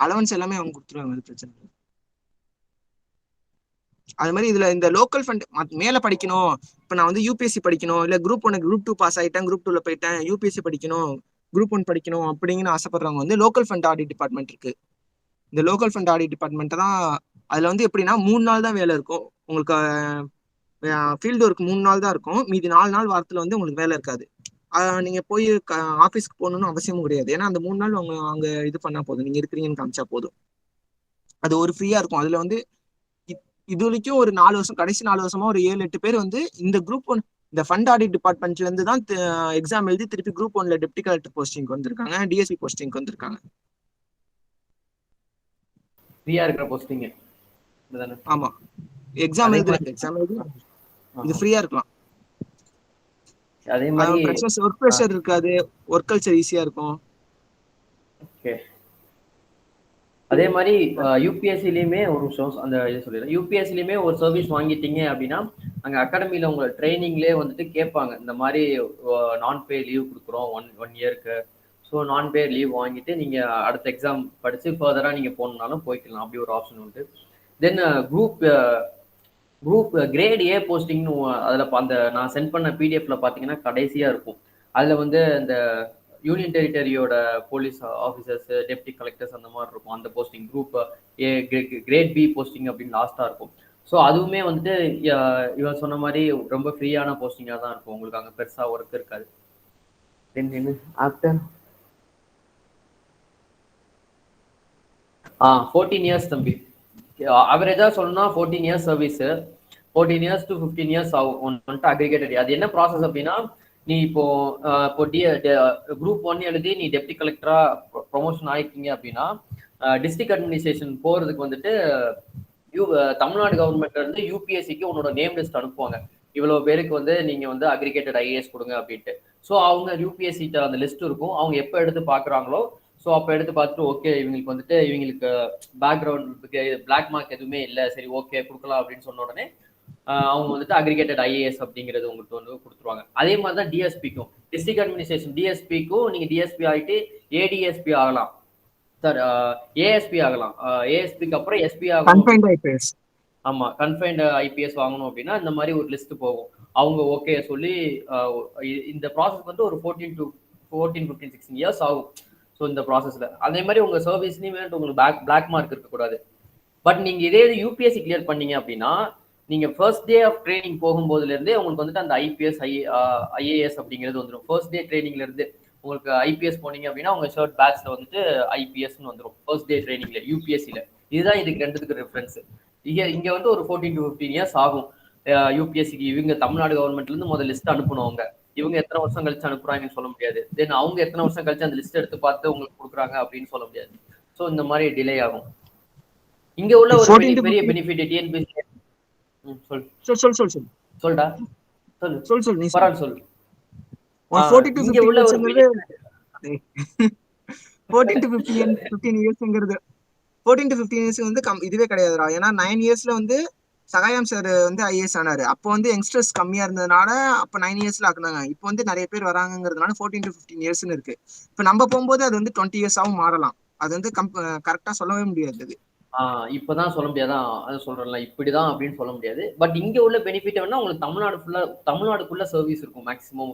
Speaker 1: அலவன்ஸ் எல்லாமே அவங்க கொடுத்துருவாங்க, அது பிரச்சனை இல்லை. அது மாதிரி இதுல இந்த லோக்கல் ஃபண்ட் மேல படிக்கணும். இப்ப நான் வந்து யூபிஎஸ்சி படிக்கணும், இல்ல குரூப் 1 குரூப் 2 பாஸ் ஆயிட்டேன், குரூப் 2ல போயிட்டேன், யூபிஎஸ்சி படிக்கணும், குரூப் 1 படிக்கணும் அப்படிங்கன்னு ஆசைப்படுறவங்க வந்து லோக்கல் ஃபண்ட் ஆடிட் டிபார்ட்மெண்ட் இருக்கு. இந்த லோக்கல் ஃபண்ட் ஆடிட் டிபார்ட்மெண்ட் தான். அதுல வந்து எப்படின்னா 3 நாள் தான் வேலை இருக்கும் உங்களுக்கு. ஃபீல்டு ஒர்க் 3 நாள் தான் இருக்கும். மீதி 4 நாள் வாரத்துல வந்து உங்களுக்கு வேலை இருக்காது. நீங்க போய் ஆஃபீஸ்க்கு போகணும்னு அவசியமும் கிடையாது. ஏன்னா அந்த 3 நாள் அவங்க அங்க இது பண்ணா போதும், நீங்க இருக்கிறீங்கன்னு காமிச்சா போதும். அது ஒரு ஃப்ரீயா இருக்கும். அதுல வந்து இது வரைக்கும் ஒரு 4 வருஷம், கடைசி 4 வருஷமா ஒரு 7-8 பேர் வந்து இந்த குரூப் 1 இந்த ஃபண்ட் ஆடிட் டிபார்ட்மெண்ட்ல இருந்து தான் எக்ஸாம் எழுதி திருப்பி குரூப் 1ல டெப்டி கலெக்டர் போஸ்டிங் வந்திருக்காங்க, டிஎஸ்பி போஸ்டிங் வந்திருக்காங்க.
Speaker 2: ஃப்ரீயா இருக்கிற போஸ்டிங்.
Speaker 1: ஆமா, எக்ஸாம் எழுதி இது ஃப்ரீயா இருக்கலாம்.
Speaker 2: அதே மாதிரி
Speaker 1: ஒர்க் ப்ரெஷர் இருக்காது, ஒர்க் கல்ச்சர் ஈஸியா இருக்கும்.
Speaker 2: ஓகே, அதே மாதிரி யூபிஎஸ்சிலையுமே ஒரு விஷயம் அந்த இது சொல்லிடுறேன். யூபிஎஸ்சிலையுமே ஒரு சர்வீஸ் வாங்கிட்டீங்க அப்படின்னா அங்கே அகாடமியில் உங்களை ட்ரைனிங்லேயே வந்துட்டு கேட்பாங்க, இந்த மாதிரி நான் பே லீவ் கொடுக்குறோம் ஒன் இயருக்கு. ஸோ நான் பே லீவ் வாங்கிட்டு நீங்கள் அடுத்த எக்ஸாம் படித்து ஃபர்தராக நீங்கள் போகணுன்னாலும் போய்க்கலாம். அப்படி ஒரு ஆப்ஷன் உண்டு. தென் குரூப் கிரேட் ஏ போஸ்டிங்னு அதில் அந்த நான் சென்ட் பண்ண பிடிஎஃப்ல பார்த்தீங்கன்னா கடைசியாக இருக்கும். அதில் வந்து இந்த யூனியன் டெரிட்டரியோட போலீஸ் ஆஃபீஸர்ஸ், டெப்டி கலெக்டர்ஸ் அந்த மாதிரி இருக்கும். அந்த posting group A grade B posting அப்படின்னு லாஸ்ட்டாக இருக்கும். ஸோ அதுவுமே வந்துட்டு இவன் சொன்ன மாதிரி ரொம்ப ஃப்ரீயான போஸ்டிங்காக தான் இருக்கும். உங்களுக்கு அங்கே பெருசாக ஒர்க் இருக்காது. ஆஃப்டர் 14 இயர்ஸ் தம்பி, அவரேஜா சொல்லணும்னா 14 years service, 14 years to 15 years ஆகும் வந்துட்டு அக்ரிகேட்டட். அது என்ன ப்ராசஸ் அப்படின்னா, நீ இப்போ குரூப் 1 எழுதி நீ டெப்டி கலெக்டரா ப்ரொமோஷன் ஆயிட்டீங்க அப்படின்னா டிஸ்ட்ரிக்ட் அட்மினிஸ்ட்ரேஷன் போறதுக்கு வந்துட்டு தமிழ்நாடு கவர்மெண்ட்ல இருந்து யூபிஎஸ்சிக்கு உன்னோட நேம் லிஸ்ட் அனுப்புவாங்க. இவ்வளவு பேருக்கு வந்து நீங்க வந்து அக்ரிகேட்டட் ஐஏஎஸ் கொடுங்க அப்படின்ட்டு. ஸோ அவங்க யூபிஎஸ்சி அந்த லிஸ்ட் இருக்கும். அவங்க எப்போ எடுத்து பாக்குறாங்களோ ஸோ அப்போ எடுத்து பார்த்துட்டு ஓகே இவங்களுக்கு வந்துட்டு இவங்களுக்கு பேக்ரவுண்ட் பிளாக் மார்க் எதுவுமே இல்லை, சரி ஓகே கொடுக்கலாம் அப்படின்னு சொன்ன உடனே அவங்க வந்துட்டு அக்ரிகேட்டட் ஐஏஎஸ் அப்படிங்கிறது உங்களுக்கு வந்து கொடுத்துருவாங்க. அதே மாதிரி தான் டிஎஸ்பிக்கும், டிஸ்ட்ரிக்ட் அட்மினிஸ்ட்ரேஷன் டிஎஸ்பிக்கும் நீங்க டிஎஸ்பி ஆகிட்டு ஏடிஎஸ்பி ஆகலாம், சார் ஏஎஸ்பி ஆகலாம். ஏஎஸ்பிக்கு அப்புறம் எஸ்பி ஆகலாம். ஆமா, கன்ஃபைன்டு ஐபிஎஸ் வாங்கணும் அப்படின்னா இந்த மாதிரி ஒரு லிஸ்ட் போகும். அவங்க ஓகே சொல்லி இந்த ப்ராசஸ் வந்து ஒரு 14 15 16 இயர்ஸ் ஆகும். ஸோ இந்த ப்ராசஸ்ல அதே மாதிரி உங்க சர்வீஸ்லயுமே உங்களுக்கு பிளாக் மார்க் இருக்கக்கூடாது. பட் நீங்க இதே யூபிஎஸ்சி கிளியர் பண்ணீங்க அப்படின்னா நீங்க ஃபர்ஸ்ட் டே ஆஃப் ட்ரைனிங் போகும்போதுல இருந்தே உங்களுக்கு வந்துட்டு அந்த ஐபிஎஸ் ஐஏஎஸ் அப்படிங்கிறது வந்துடும். ஃபர்ஸ்ட் டே ட்ரைனிங்ல இருந்து உங்களுக்கு ஐபிஎஸ் போனீங்க அப்படின்னா உங்க ஷர்ட் பேட்ச்ல வந்துட்டு ஐபிஎஸ்ன்னு வந்துடும் ஃபர்ஸ்ட் டே ட்ரைனிங்ல யூபிஎஸ்சில. இதுதான் இதுக்கு ரெண்டுத்துக்கு ரெஃபரன்ஸ். இங்க வந்து ஒரு 14 to 15 இயர்ஸ் ஆகும் யூபிஎஸ்சிக்கு. இவங்க தமிழ்நாடு கவர்மெண்ட்ல இருந்து முதல் லிஸ்ட் அனுப்பணும். இவங்க எத்தனை வருஷம் கழிச்சு அனுப்புறாங்கன்னு சொல்ல முடியாது. தென் அவங்க எத்தனை வருஷம் கழிச்சு அந்த லிஸ்ட் எடுத்து பார்த்து உங்களுக்கு கொடுக்குறாங்க அப்படின்னு சொல்ல முடியாது. ஸோ இந்த மாதிரி டிலே ஆகும். இங்க உள்ள ஒரு பெரிய பெனிஃபிட் டிஎன்பிஎஸ்சி. சொல்டா சொல்லு நீ பரவாயில்ல சொல்லு.
Speaker 1: 14 to 15 இயர்ஸ்ங்கிறது 14 to 15 இயர்ஸ் வந்து இதுவே கிடையாதுடா. ஏன்னா 9 இயர்ஸ்ல வந்து சகாயம் சார் வந்து ஐஏஎஸ் ஆனாரு. அப்போ வந்து யங்ஸ்டர்ஸ் கம்மியா இருந்ததுனால அப்ப 9 இயர்ஸ்ல ஆக்குனாங்க. இப்போ வந்து நிறைய பேர் வராங்கிறதுனால 14 to 15 இயர்ஸ்னு இருக்கு. இப்ப நம்ம போகும்போது அது வந்து 20 இயர்ஸாவும் மாறலாம். அது வந்து கரெக்டா சொல்லவே முடியாது. அது
Speaker 2: இப்பதான் சொல்ல முடியாதான், அது சொல்றேன்ல இப்படிதான் அப்படின்னு சொல்ல முடியாது. பட் இங்க உள்ள பெனிஃபிட் வேணா உங்களுக்கு தமிழ்நாடுக்குள்ள சர்வீஸ் இருக்கும் மேக்ஸிமம்.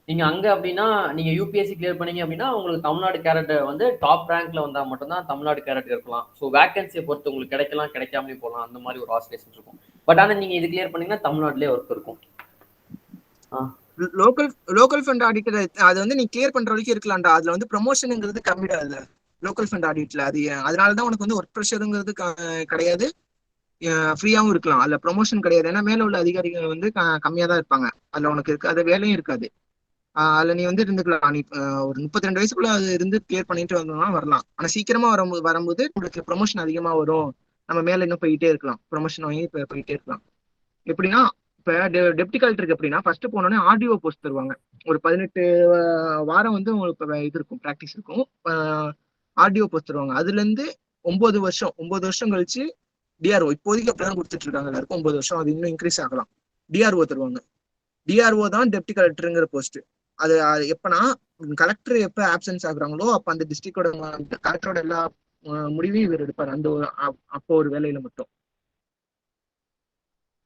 Speaker 2: நீங்க அங்க அப்படின்னா நீங்க யூபிஎஸ்சி கிளியர் பண்ணீங்க அப்படின்னா உங்களுக்கு தமிழ்நாடு கேரட் வந்து டாப் ரேங்க்ல வந்தா மட்டும்தான் தமிழ்நாடு கேரட் இருக்கலாம். ஸோ வேகன்சியை பொறுத்து உங்களுக்கு கிடைக்கலாம், கிடைக்காமலே போகலாம். அந்த மாதிரி ஒரு ஆசிலேஷன் இருக்கும். பட் ஆனா நீங்க இது கிளியர் பண்ணீங்கன்னா தமிழ்நாட்டிலே ஒர்க் இருக்கும்.
Speaker 1: லோக்கல் ஃபண்ட் ஆடிட்டர் அது வந்து நீ கிளியர் பண்ற வரைக்கும் இருக்கலாம்டா. அதுல வந்து ப்ரொமோஷனுங்கிறது கம்மிடா இல்ல லோக்கல் ஃபண்ட் ஆடிட்ல. அது அதனாலதான் உனக்கு வந்து ஒர்க் ப்ரெஷருங்கிறது கிடையாது, ஃப்ரீயாவும் இருக்கலாம். அதுல ப்ரொமோஷன் கிடையாது. ஏன்னா மேல உள்ள அதிகாரிகள் வந்து கம்மியா தான் இருப்பாங்க. அதுல உனக்கு அது வேலையும் இருக்காது. அதுல நீ வந்து இருந்துக்கலாம். நீ ஒரு 32 வயசுக்குள்ள அது இருந்து கிளியர் பண்ணிட்டு வந்தோம்னா வரலாம். ஆனா சீக்கிரமா வரும்போது உங்களுக்கு ப்ரொமோஷன் அதிகமா வரும். நம்ம மேல இன்னும் போயிட்டே இருக்கலாம், ப்ரொமோஷன் வாங்கி போயிட்டே இருக்கலாம். எப்படின்னா இப்ப டெப்டி கலெக்டருக்கு எப்படின்னா ஃபர்ஸ்ட் போனோடனே ஆர்டிஓ போஸ்ட் தருவாங்க. ஒரு 18 வாரம் வந்து உங்களுக்கு இது இருக்கும், ப்ராக்டிஸ் இருக்கும். ஆர்டிஓ போஸ்ட் தருவாங்க. அதுல இருந்து 9 வருஷம் கழிச்சு டிஆர்ஓ. இப்போதைக்கு அப்படிதான் கொடுத்துட்டு இருக்காங்க எல்லாருக்கும் 9 வருஷம். அது இன்னும் இன்க்ரீஸ் ஆகலாம். டிஆர்ஓ தருவாங்க. டிஆர்ஓ தான் டெப்டி கலெக்டருங்கிற போஸ்ட். அது எப்பனா கலெக்டர் எப்ப ஆப்சன்ஸ் ஆகுறாங்களோ அப்ப அந்த டிஸ்ட்ரிக்டோட கலெக்டரோட எல்லா முடிவையும் இவர் எடுப்பார். அந்த அப்போ ஒரு வேலையில மட்டும்.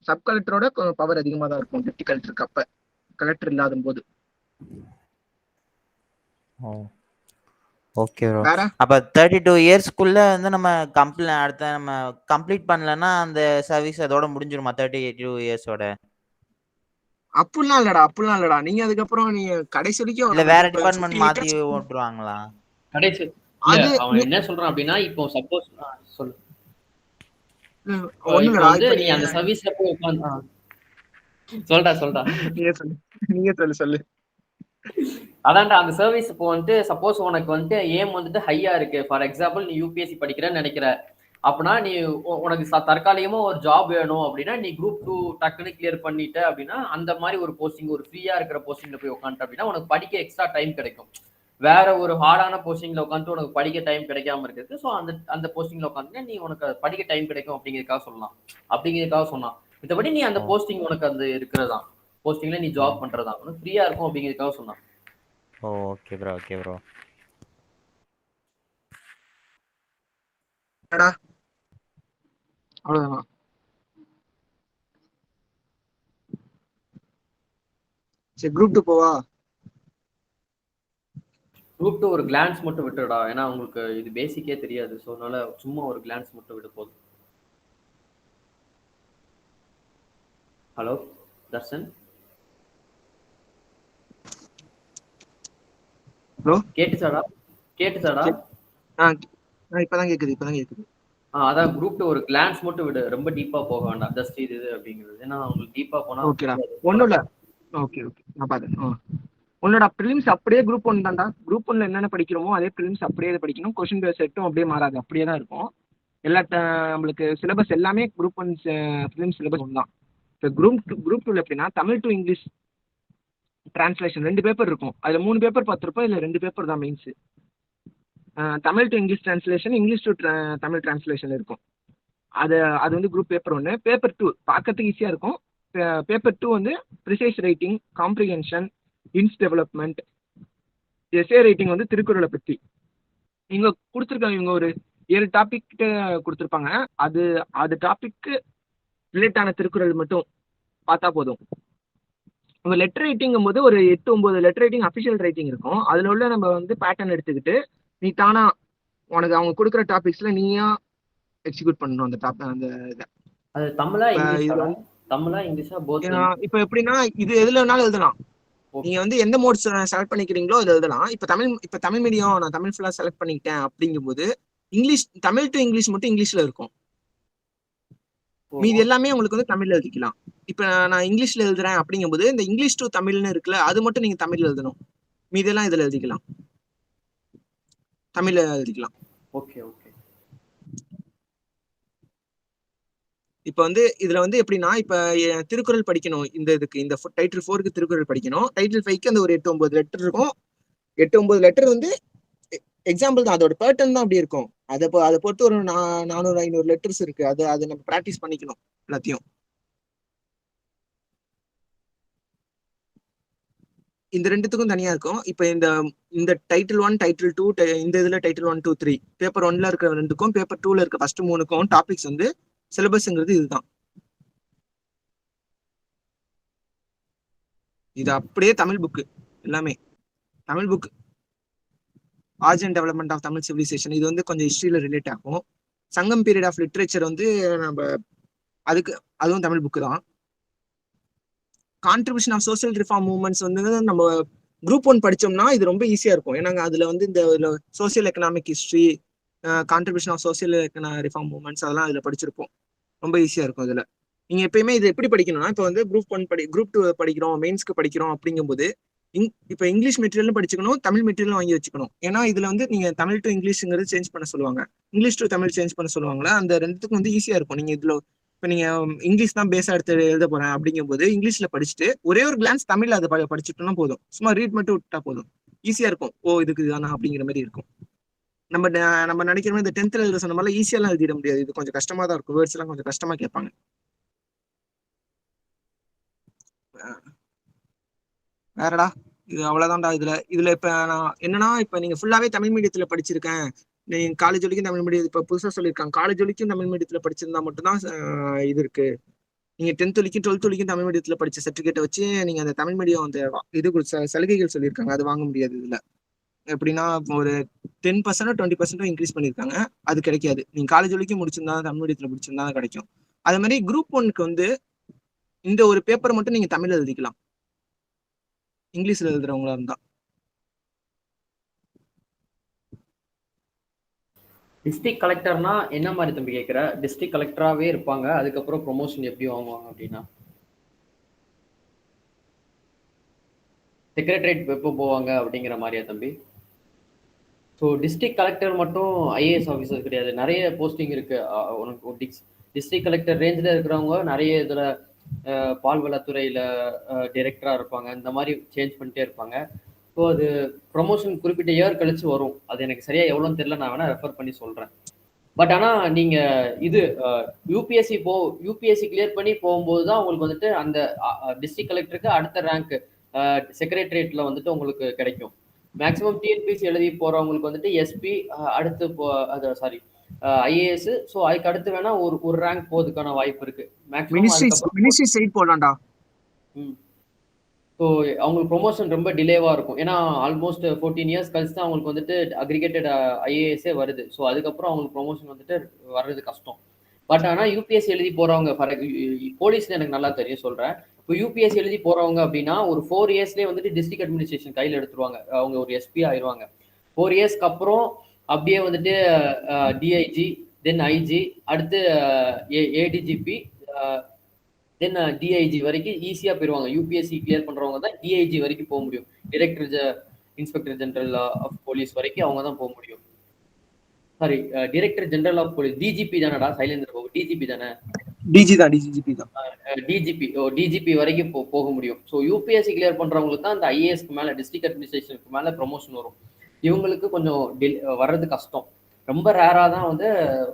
Speaker 1: சப் கலெக்டரோட பவர் அதிகமா தான் இருக்கும் டெப்டி கலெக்டருக்கு அப்ப, கலெக்டர் இல்லாத போது.
Speaker 5: Okay bro. அப்ப 32 இயர்ஸ்க்குள்ள வந்து நம்ம கம்ப்ளீட் பண்ணலன்னா அந்த சர்வீஸ் அதோட முடிஞ்சிருமா 32 இயர்ஸோட?
Speaker 1: அப்படிலாம் இல்லடா. நீங்க அதுக்கப்புறம் நீங்க கடைசி வரைக்கும்
Speaker 5: இல்ல வேற டிபார்ட்மெண்ட் மாத்தி ஓட்டுவாங்களா?
Speaker 2: கடைசி அவன் என்ன சொல்றான் அப்படின்னா, இப்போ சப்போஸ் சொல்லு நீ அந்த சர்வீஸ்ல போய் உட்காந்து சொல்றா
Speaker 1: நீங்க சொல்லு.
Speaker 2: அதான்டா அந்த சர்வீஸ் இப்போ வந்துட்டு சப்போஸ் உனக்கு வந்துட்டு ஏம் வந்துட்டு ஹையா இருக்கு. ஃபார் எக்ஸாம்பிள் நீ யூபிஎஸ்சி படிக்கிறேன்னு நினைக்கிற அப்படின்னா, நீ உனக்கு தற்காலிகமா ஒரு ஜாப் வேணும் அப்படின்னா நீ குரூப் 2 டக்குன்னு கிளியர் பண்ணிட்ட அப்படின்னா அந்த மாதிரி ஒரு போஸ்டிங், ஒரு ஃப்ரீயா இருக்கிற போஸ்டிங்ல போய் உட்காந்துட்ட அப்படின்னா உனக்கு படிக்க எக்ஸ்ட்ரா டைம் கிடைக்கும். வேற ஒரு ஹார்டான போஸ்டிங்ல உட்காந்து உனக்கு படிக்க டைம் கிடைக்காம இருக்குது. ஸோ அந்த போஸ்டிங்ல உட்காந்து நீ உனக்கு படிக்க டைம் கிடைக்கும் அப்படிங்கிறதுக்காக சொன்னான். மத்தபடி நீ அந்த போஸ்டிங் உனக்கு அது இருக்கிறதா, போஸ்டிங்ல நீ ஜாப் பண்றதா உனக்கு ஃப்ரீயா இருக்கும் அப்படிங்கிறதுக்காக சொன்னான்.
Speaker 5: Okay bro.
Speaker 1: அவ்வளவுதான். சரி குரூப் 2 போவா.
Speaker 2: குரூப் 2 ஒரு கிளான்ஸ் மட்டும் விட்டுடா. ஏன்னா உங்களுக்கு இது பேசிக்கே தெரியாது. ஸோ அதனால சும்மா ஒரு கிளான்ஸ் மட்டும் விட போதும். ஹலோ தர்ஷன்,
Speaker 1: ஹலோ
Speaker 2: கேட்டுச்சாடா?
Speaker 1: இப்பதான் கேக்குது.
Speaker 2: அதான் குரூப் 2 ஒரு கிளான்ஸ் மட்டும் விடு. ரொம்ப டீப்பா போக வேண்டாம். ஜஸ்ட் இது அப்படிங்கிறது. ஏன்னா உங்களுக்கு டீப்பா போனா
Speaker 1: ஓகேடா, ஒண்ணும் இல்ல. ஓகே நான் பாத்தேன். உன்னோட ப்ரிலிம்ஸ் அப்படியே குரூப் 1 தான்டா. குரூப் 1ல என்னென்ன படிக்கிறோமோ அதே ப்ரிலிம்ஸ் அப்படியே படிக்கணும். கொஸ்டின் பேஸ் செட்டும் அப்படியே மாறாது, அப்படியே தான் இருக்கும். எல்லா நம்மளுக்கு சிலபஸ் எல்லாமே குரூப் 1 ப்ரிலிம்ஸ் சிலபஸ் ஒன்று தான். இப்போ குரூப் 2ல எப்படின்னா Tamil to English translation 2 paper இருக்கும். அதுல 3 பேப்பர் பார்த்துருப்போம். இதுல 2 பேப்பர் தான் mains. Tamil to English translation, English to Tamil translation இருக்கும். அது வந்து குரூப் பேப்பர் 1. பேப்பர் 2 பார்க்கறதுக்கு ஈஸியா இருக்கும். பேப்பர் 2 வந்து ப்ரிசைஸ் ரைட்டிங், காம்ப்ரிஹென்ஷன், இன்ஸ் டெவலப்மெண்ட், எஸ்ஏ ரைட்டிங் வந்து திருக்குறளை பத்தி இவங்க கொடுத்துருக்காங்க. இவங்க ஒரு 7 டாபிக் கிட்ட கொடுத்துருப்பாங்க. அது டாபிக்கு ரிலேட் ஆன திருக்குறள் மட்டும் பார்த்தா போதும். உங்க லெட்டர் ரைட்டிங்கும் போது ஒரு 8-9 லெட்டர் ரைட்டிங் அஃபிஷியல் ரைட்டிங் இருக்கும். அதுல உள்ள நம்ம வந்து பேட்டர்ன் எடுத்துக்கிட்டு நீ தானா உனக்கு அவங்க கொடுக்குற டாபிக்ஸ்ல நீயா எக்ஸிக்யூட் பண்ணணும் அந்த இதை.
Speaker 2: அது தமிழா இங்கிலீஷா போத்.
Speaker 1: இப்போ எப்படின்னா இது எதுல வேணாலும் எழுதலாம். நீங்க வந்து எந்த மோட்ஸ் செலக்ட் பண்ணிக்கிறீங்களோ அதுல எழுதலாம். இப்ப தமிழ் மீடியம் நான் தமிழ் ஃபுல்லா செலக்ட் பண்ணிக்கிட்டேன் அப்படிங்கும்போது தமிழ் டு இங்கிலீஷ் மட்டும் இங்கிலீஷ்ல இருக்கும். மீதி எல்லாமே உங்களுக்கு வந்து தமிழ்ல எழுதிக்கலாம். இப்ப நான் இங்கிலீஷ்ல எழுதுறேன் அப்படிங்கும்போது இந்த இங்கிலீஷ் டு தமிழ்னு இருக்குல்ல, அது மட்டும் நீங்க தமிழ்ல எழுதணும். மீதி எல்லாம் இதுல எழுதிக்கலாம், தமிழ்ல எழுதிக்கலாம்.
Speaker 2: ஓகே.
Speaker 1: இப்ப வந்து இதுல வந்து எப்படின்னா, இப்ப திருக்குறள் படிக்கணும். இந்த டைட்டில் 4க்கு திருக்குறள் படிக்கணும். டைட்டில் 5க்கு அந்த ஒரு 8-9 லெட்டர் இருக்கும். 8-9 லெட்டர் வந்து எக்ஸாம்பிள் தான், அதோட பேட்டர்ன் தான் அப்படி இருக்கும். அதை பொறுத்து ஒரு 400-500 லெட்டர்ஸ் இருக்கு. அது நம்ம ப்ராக்டிஸ் பண்ணிக்கணும் எல்லாத்தையும். இந்த ரெண்டுத்துக்கும் தனியா இருக்கும். இப்ப இந்த டைட்டில் 1 டைட்டில் 2 இந்த இதுல டைட்டில் 1 2 3 பேப்பர் 1ல இருக்கிற ரெண்டுக்கும் பேப்பர் 2ல இருக்க ஃபர்ஸ்ட் 3க்கும் டாபிக்ஸ் வந்து சிலபஸ்ங்கிறது இதுதான். இது அப்படியே தமிழ் புக்கு, எல்லாமே Tamil book. Origin and development of Tamil civilisation இது வந்து கொஞ்சம் ஹிஸ்டரியில ரிலேட் ஆகும். சங்கம் பீரியட் ஆஃப் லிட்ரேச்சர் வந்து நம்ம அதுவும் தமிழ் புக்கு தான். Contribution of social reform movements வந்து நம்ம குரூப் 1 படிச்சோம்னா இது ரொம்ப ஈஸியா இருக்கும். ஏன்னா அதுல வந்து இந்த social economic history, contribution of social reform movements அதெல்லாம் அதுல படிச்சிருப்போம். ரொம்ப ஈஸியா இருக்கும். இதுல நீங்க எப்பயுமே இது எப்படி படிக்கணும்னா, இப்போ வந்து குரூப் 2 படிக்கிறோம், மெயின்ஸ்க்கு படிக்கிறோம் அப்படிங்கும்போது இப்போ இங்கிலீஷ் மெட்டீரியலும் படிச்சுக்கணும், தமிழ் மெட்டீரியலும் வாங்கி வச்சுக்கணும். ஏன்னா இதுல வந்து நீங்க தமிழ் டு இங்கிலீஷ்ங்கிறது சேஞ்ச் பண்ண சொல்லுவாங்க, இங்கிலீஷ் டு தமிழ் சேஞ்ச் பண்ண சொல்லுவாங்களா. அந்த ரெண்டுத்துக்கும் வந்து ஈஸியா இருக்கும். நீங்க இதுல இப்போ நீங்க இங்கிலீஷ் தான் பேஸா எடுத்து எழுத போறேன் அப்படிங்கும்போது இங்கிலீஷ்ல படிச்சுட்டு ஒரே ஒரு கிளான்ஸ் தமிழ்ல அதை படிச்சுட்டோம்னா போதும். சும்மா ரீட் மட்டும் விட்டா போதும், ஈஸியா இருக்கும். ஓ இதுக்கு இதுதானா அப்படிங்கிற மாதிரி இருக்கும். நம்ம நினைக்கிற மாதிரி இந்த 10th எழுத சொன்ன மாதிரி ஈஸியாலாம் எழுதிட முடியாது. இது கொஞ்சம் கஷ்டமா தான் இருக்கும். வேர்ட்ஸ் எல்லாம் கொஞ்சம் கஷ்டமா கேட்பாங்க. வேறடா இது அவ்வளவுதான்டா. இதுல இப்ப நான் என்னன்னா, இப்ப நீங்க ஃபுல்லாவே தமிழ் மீடியத்துல படிச்சிருக்கேன், நீங்க காலேஜ் வரைக்கும் தமிழ் மீடியம், இப்ப புதுசா சொல்லியிருக்காங்க காலேஜ் வரைக்கும் தமிழ் மீடியத்துல படிச்சிருந்தா மட்டும்தான் இது இருக்கு. நீங்க 10th வரைக்கும் 12th வரைக்கும் தமிழ் மீடியத்துல படிச்ச சர்டிபிகேட்டை வச்சு நீங்க அந்த தமிழ் மீடியம் அந்த இது சலுகைகள் சொல்லியிருக்காங்க, அது வாங்க முடியாது. இதுல எப்படின்னா ஒரு 10% 20% இன்க்ரீஸ் பண்ணியிருக்காங்க, அது கிடைக்காது. நீங்க காலேஜ் வரைக்கும் முடிச்சிருந்தா தமிழ் மீடியத்துல முடிச்சிருந்தா கிடைக்கும். அதே மாதிரி குரூப் 1க்கு வந்து இந்த ஒரு பேப்பர் மட்டும் நீங்க தமிழ் எழுதிக்கலாம், இங்கிலீஷ்ல எழுதுறவங்களா இருந்தா.
Speaker 2: டிஸ்ட்ரிக்ட் கலெக்டர்னா என்ன மாதிரி தம்பி கேட்குற? டிஸ்ட்ரிக்ட் கலெக்டராகவே இருப்பாங்க, அதுக்கப்புறம் ப்ரொமோஷன் எப்படி வாங்குவாங்க அப்படின்னா? செக்ரட்டரியேட் எப்போ போவாங்க அப்படிங்கிற மாதிரியா தம்பி? ஸோ டிஸ்ட்ரிக்ட் கலெக்டர் மட்டும் ஐஏஎஸ் ஆஃபீஸர் கிடையாது, நிறைய போஸ்டிங் இருக்கு. உனக்கு டிஸ்ட்ரிக்ட் கலெக்டர் ரேஞ்சில் இருக்கிறவங்க நிறைய இதில் பால்வளத்துறையில் டைரக்டராக இருப்பாங்க, இந்த மாதிரி சேஞ்ச் பண்ணிட்டே இருப்பாங்க. ஸோ அது ப்ரொமோஷன் குறிப்பிட்ட இயர் கழிச்சு வரும். அது எனக்கு சரியா எவ்வளோன்னு தெரியல, நான் வேணா ரெஃபர் பண்ணி சொல்கிறேன். பட் ஆனால் நீங்கள் இது யூபிஎஸ்சி கிளியர் பண்ணி போகும்போது தான் உங்களுக்கு வந்துட்டு அந்த டிஸ்ட்ரிக்ட் கலெக்டருக்கு அடுத்த ரேங்க் செக்ரட்டரியேட்டில் வந்துட்டு உங்களுக்கு கிடைக்கும். மேக்ஸிமம் டிஎன்பிசி எழுதி போகிறவங்களுக்கு வந்துட்டு எஸ்பி அடுத்து சாரி ஐஏஎஸ். ஸோ அதுக்கு அடுத்து வேணா ஒரு ரேங்க் போகிறதுக்கான வாய்ப்பு இருக்கு.
Speaker 1: மினிஸ்ட்ரி சைட் போலாம்டா.
Speaker 2: ஸோ அவங்களுக்கு ப்ரொமோஷன் ரொம்ப டிலேவாக இருக்கும். ஏன்னா ஆல்மோஸ்ட் 14 இயர்ஸ் கழிச்சு தான் அவங்களுக்கு வந்துட்டு அக்ரிகேட்டட் ஐஏஎஸ்ஸே வருது. ஸோ அதுக்கப்புறம் அவங்களுக்கு ப்ரொமோஷன் வந்துட்டு வர்றது கஷ்டம். பட் ஆனால் யூபிஎஸ்சி எழுதி போகிறவங்க, போலீஸ்ல எனக்கு நல்லா தெரியும் சொல்கிறேன். இப்போ யூபிஎஸ்சி எழுதி போகிறவங்க அப்படின்னா ஒரு 4 இயர்ஸ்லேயே வந்துட்டு டிஸ்ட்ரிக்ட் அட்மினிஸ்ட்ரேஷன் கையில் எடுத்துருவாங்க, அவங்க ஒரு எஸ்பி ஆயிடுவாங்க. 4 இயர்ஸ்க்கு அப்புறம் அப்படியே வந்துட்டு டிஐஜி, தென் ஐஜி, அடுத்து ஏடிஜிபி, தென் டிஐஜி வரைக்கும் ஈஸியாக போயிடுவாங்க. யூபிஎஸ்சி கிளியர் பண்ணுறவங்க தான் டிஐஜி வரைக்கும் போக முடியும். இன்ஸ்பெக்டர் ஜெனரல் ஆஃப் போலீஸ் வரைக்கும் அவங்க தான் போக முடியும். Sorry, director general of police, DGP தானடா சைலேந்திர பாபு? டிஜிபி தானே? டிஜிபி வரைக்கும் போக முடியும். ஸோ யூபிஎஸ்சி கிளியர் பண்றவங்களுக்கு தான் அந்த ஐஏஎஸ்க்கு மேல டிஸ்ட்ரிக்ட் அட்மினிஸ்ட்ரேஷனுக்கு மேல ப்ரொமோஷன் வரும். இவங்களுக்கு கொஞ்சம் வர்றது கஷ்டம். ரொம்ப ரேரா தான் வந்து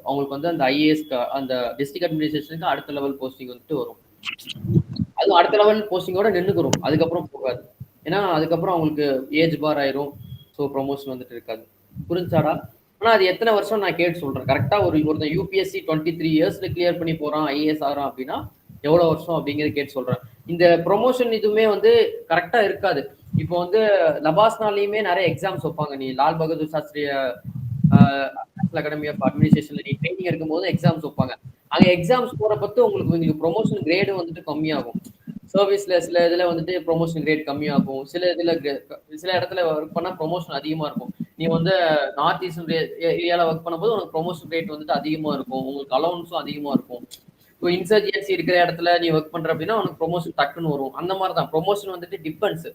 Speaker 2: அவங்களுக்கு வந்து அந்த ஐஏஎஸ்க்கு அந்த டிஸ்ட்ரிக்ட் அட்மினிஸ்ட்ரேஷனுக்கு அடுத்த லெவல் போஸ்டிங் வந்துட்டு வரும். அதுவும் அடுத்த லெவல் போஸ்டிங்கோட நின்றுக்கிறோம், அதுக்கப்புறம் போகாது. ஏன்னா அதுக்கப்புறம் அவங்களுக்கு ஏஜ் பார் ஆயிரும். ஸோ ப்ரொமோஷன் வந்துட்டு இருக்காது. புரிஞ்சாடா? ஆனா அது எத்தனை வருஷம் நான் கேட்டு சொல்றேன். கரெக்டா ஒருத்தன் யூபிஎஸ்சி 23 இயர்ஸ்ல கிளியர் பண்ணி போறான், ஐஏஎஸ் ஆகிறான் அப்படின்னா எவ்வளவு வருஷம் அப்படிங்கிறது கேட்டு சொல்றேன். இந்த ப்ரொமோஷன் இதுவுமே வந்து கரெக்டா இருக்காது. இப்போ வந்து லபாஸ்னாலையுமே நிறைய எக்ஸாம்ஸ் வைப்பாங்க. நீ லால் பகதூர் சாஸ்திரிய அகாடமி ஆஃப் அட்மினிஸ்ட்ரேஷன்ல நீ ட்ரைனிங் எடுக்கும் போது எக்ஸாம்ஸ் வைப்பாங்க. அங்க எக்ஸாம்ஸ் போற பத்து உங்களுக்கு ப்ரொமோஷன் கிரேடு வந்துட்டு கம்மியாகும். சர்வீஸ்ல சில இதுல வந்துட்டு ப்ரொமோஷன் கிரேட் கம்மியாகும், சில இடத்துல ஒர்க் பண்ணா ப்ரொமோஷன் அதிகமா இருக்கும். நீ வந்து நார்த் ஈஸ்ட் ஏரியால ஒர்க் பண்ணும்போது உனக்கு ப்ரொமோஷன் ரேட் வந்துட்டு அதிகமா இருக்கும், உங்களுக்கு அலவன்ஸும் அதிகமா இருக்கும். இப்போ இன்சர்ஜென்சி இருக்கிற இடத்துல நீ ஒர்க் பண்ற அப்படின்னா உனக்கு ப்ரொமோஷன் டக்குன்னு வரும். அந்த மாதிரி தான் ப்ரொமோஷன் வந்துட்டு டிபெண்ட்ஸ்,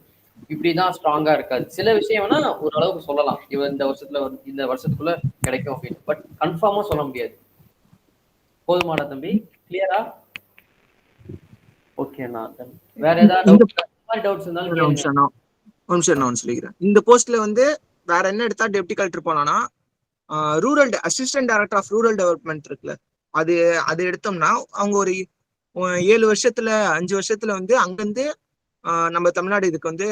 Speaker 2: இப்படிதான் ஸ்ட்ராங்கா இருக்காது. சில விஷயம் வேணா ஓரளவுக்கு சொல்லலாம், இவன் இந்த வருஷத்துக்குள்ள கிடைக்கும் அப்படின்னு, பட் கன்ஃபார்மா சொல்ல முடியாது. போதுமாடா தம்பி? கிளியரா? ஓகேண்ணா. வேற ஏதாவது டவுட்ஸ் இருந்தாலும்
Speaker 1: சொல்லிக்கிறேன். இந்த போஸ்ட்ல வந்து வேற என்ன எடுத்தா டெப்டி கலெக்டர் போனானா, rural assistant director of rural development இருக்குல்ல, அது அது எடுத்தோம்னா அவங்க ஒரு 7 வருஷத்துல 5 வருஷத்துல வந்து அங்கிருந்து நம்ம தமிழ்நாடு இதுக்கு வந்து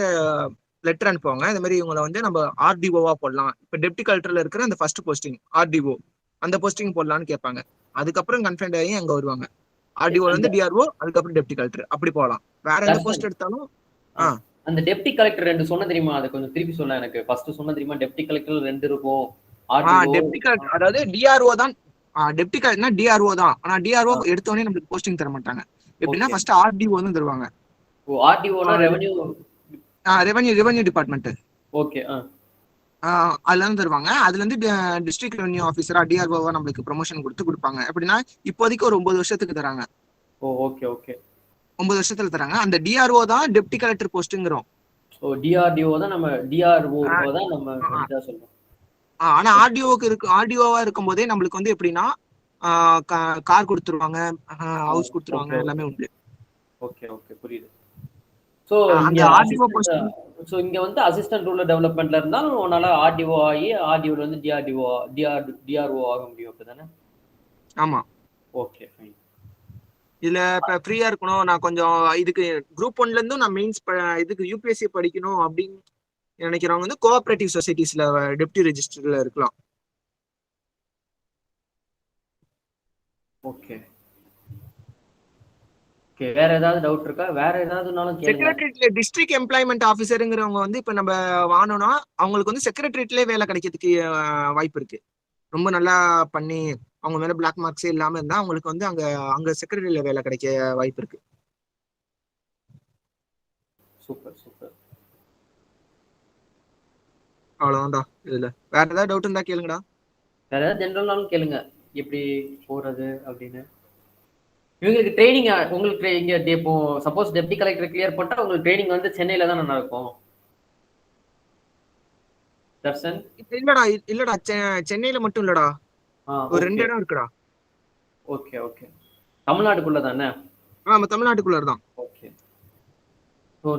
Speaker 1: லெட்டர் அனுப்புவாங்க. இந்த மாதிரி இவங்களை வந்து நம்ம ஆர்டிஓவா போடலாம். இப்ப டெப்டி கலெக்டர்ல இருக்கிற அந்த ஃபர்ஸ்ட் போஸ்டிங் ஆர்டிஓ, அந்த போஸ்டிங் போடலாம்னு கேட்பாங்க. அதுக்கப்புறம் கன்ஃபர்ம் ஆகி அங்க வருவாங்க. ஆர்டிஓல
Speaker 2: அந்த
Speaker 1: இருந்து டிஆர்ஓ, அதுக்கப்புறம் டெப்டி கலெக்டர் அப்படி போகலாம். வேற எந்த போஸ்ட் எடுத்தாலும்
Speaker 2: அந்த டெப்டி கலெக்டர் 2 சொன்ன தெரியுமா? அதை கொஞ்சம் திருப்பி சொல்ல. எனக்கு ஃபர்ஸ்ட் சொன்ன தெரியுமா? டெப்டி கலெக்டர் 2 இருக்கும்.
Speaker 1: டெப்டி கலெக்டர் அதாவது டிஆர்ஓ தான். டெப்டி கலெக்டர்னா டிஆர்ஓ தான். ஆனா டிஆர்ஓ எடுத்தோடனே நம்மளுக்கு போஸ்டிங் தர மாட்டாங்க. எப்படின்னா ஃபர்ஸ்ட் ஆர்டிஓ தான் தருவாங்க.
Speaker 2: ஆர்டிஓனா ரெவென்யூ
Speaker 1: ரெவென்யூ டிபார்ட்மெண்ட்.
Speaker 2: ஓகே.
Speaker 1: அதுல இருந்து தருவாங்க. அதுல இருந்து டிஸ்ட்ரிக்ட் ரெவென்யூ ஆஃபீஸரா டிஆர்ஓவா நம்மளுக்கு ப்ரொமோஷன் கொடுப்பாங்க. எப்படின்னா இப்போதைக்கு ஒரு 9 வருஷத்துக்கு தராங்க.
Speaker 2: Okay okay.
Speaker 1: 9 வருஷத்துல தராங்க. அந்த டிஆர்ஓ தான் டெப்டி கலெக்டர் போஸ்ட்ங்கிறோம்.
Speaker 2: டிஆர்டிஓ தான் நம்ம டிஆர்ஓ தான் நம்ம இதா சொல்றோம்.
Speaker 1: ஆனா ஆர்டிஓவா இருக்கும் போதே நம்மளுக்கு வந்து எப்படின்னா கார் கொடுத்துருவாங்க, ஹவுஸ் கொடுத்துருவாங்க, எல்லாமே உண்டு.
Speaker 2: ஓகே ஓகே, புரியுது. சோ
Speaker 1: அந்த ஆர்டிஓ போஸ்ட்
Speaker 2: சோ இங்க வந்து அசிஸ்டன்ட் ரூரல் டெவலப்மெண்ட்ல இருந்தாலும் உன்னால ஆர்டிஓ ஆகி ஆர்டிஓல இருந்து டிஆர்ஓ ஆக முடியும், அப்படிதானே?
Speaker 1: ஆமா.
Speaker 2: Okay fine.
Speaker 1: இதுல இப்ப ஃப்ரீயா இருக்கணும், நான் கொஞ்சம் இதுக்கு குரூப் 1ல இருந்தும் நான் மெயின்ஸ் இதுக்கு யூபிஎஸ்சி படிக்கணும் அப்படின்னு நினைக்கிறவங்க வந்து கோஆபரேட்டிவ் சொசைட்டிஸ்ல டெப்டி ரெஜிஸ்டர்ல இருக்கலாம்.
Speaker 2: Okay okay. வேற ஏதாவது டவுட் இருக்கா? வேற ஏதாவதுனாலும் கேளுங்க.
Speaker 1: செக்ரட்டரியேட்ல டிஸ்ட்ரிக்ட் எம்ப்ளாய்மெண்ட் ஆஃபீஸருங்கிறவங்க வந்து இப்ப நம்ம வாங்கணும்னா அவங்களுக்கு வந்து செக்ரட்டரியேட்லயே வேலை கிடைக்கிறதுக்கு வாய்ப்பு இருக்கு. ரொம்ப நல்லா பண்ணி அவங்க மேல பிளாக் மார்க்ஸே இல்லாம இருந்தா அவங்களுக்கு வந்து அங்க செக்ரட்டரியில வேலை கிடைக்க வாய்ப்பு இருக்கு.
Speaker 2: Super super.
Speaker 1: அவ்வளவுதான்டா. இதுல வேற ஏதாவது டவுட் இருந்தா கேளுங்கடா.
Speaker 2: வேற ஏதாவது ஜென்ரல்னாலும் கேளுங்க, எப்படி போறது அப்படின்னு. இவங்களுக்கு ட்ரைனிங் உங்களுக்கு இங்க இப்போ சப்போஸ் டெப்டி கலெக்டர் கிளியர் பண்ணிட்டா உங்களுக்கு ட்ரைனிங் வந்து சென்னையில தான் நடக்கும். தர்ஷன்
Speaker 1: இல்லடா சென்னையில மட்டும் இல்லடா, ஒரு 2 இடம் இருக்குடா.
Speaker 2: Okay okay. தமிழ்நாட்டுக்குள்ள தானே?
Speaker 1: நம்ம தமிழ்நாட்டுக்குள்ள தான்.
Speaker 2: ஓகே. ஸோ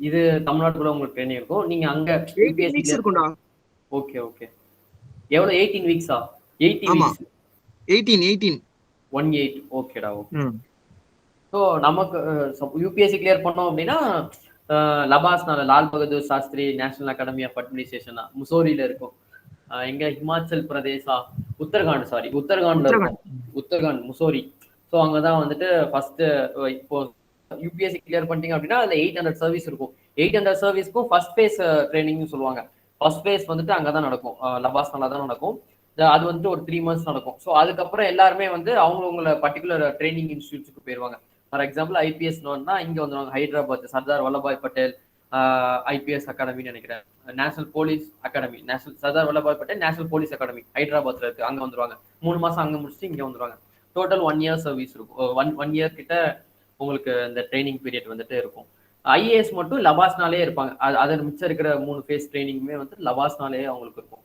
Speaker 2: இது தமிழ்நாட்டுக்குள்ள உங்களுக்கு ட்ரைனிங் இருக்கும். நீங்க அங்க
Speaker 1: 18 வீக்ஸ் இருக்கும்டா.
Speaker 2: Okay okay. எவ்வளவு? 18 வீக்ஸா? 80 வீக்ஸ்.
Speaker 1: 18
Speaker 2: 18. ஓகேடா ஓகே. ஸோ நமக்கு யூபிஎஸ்சி கிளியர் பண்ணோம் அப்படின்னா லபாஸ்னால Lal Bahadur Shastri national academy of administration முசோரியில இருக்கும். எங்க ஹிமாச்சல் பிரதேசா உத்தரகாண்ட்ல இருக்கும். உத்தரகாண்ட் முசோரி. ஸோ அங்கதான் வந்துட்டு ஃபர்ஸ்ட் இப்போ யூபிஎஸ்சி கிளியர் பண்ணிட்டீங்க அப்படின்னா அதுல 800 சர்வீஸ் இருக்கும். 800 சர்வீஸ்க்கும் ஃபர்ஸ்ட் ஃபேஸ் ட்ரைனிங்னு சொல்லுவாங்க. ஃபர்ஸ்ட் ஃபேஸ் வந்துட்டு அங்கதான் நடக்கும், லபாஸ்னால தான் நடக்கும். அது வந்துட்டு ஒரு 3 months நடக்கும். ஸோ அதுக்கப்புறம் எல்லாருமே வந்து அவங்கவுங்கள பர்டிகுலர் ட்ரைனிங் இன்ஸ்டியூட்ஸ்க்கு போயிருவாங்க. ஃபார் எக்ஸாம்பிள் ஐபிஎஸ்னா இங்க வந்துருவாங்க, ஹைதராபாத் சர்தார் வல்லபாய் பட்டேல் ஐபிஎஸ் அகாடமின்னு நினைக்கிறேன். National police academy, Sardar Vallabhbhai Patel national police academy ஹைதராபாத்ல இருக்கு. அங்க வந்துருவாங்க. 3 மாசம் அங்க முடிச்சுட்டு இங்க வந்துருவாங்க. டோட்டல் 1 year சர்வீஸ் இருக்கும். 1 year கிட்ட உங்களுக்கு இந்த ட்ரைனிங் பீரியட் வந்துட்டு இருக்கும். ஐஏஎஸ் மட்டும் லபாஸ்னாலே இருப்பாங்க. அது மிச்சம் இருக்கிற 3 ஃபேஸ் ட்ரைனிங்குமே வந்து லபாஸ்னாலே அவங்களுக்கு இருக்கும்.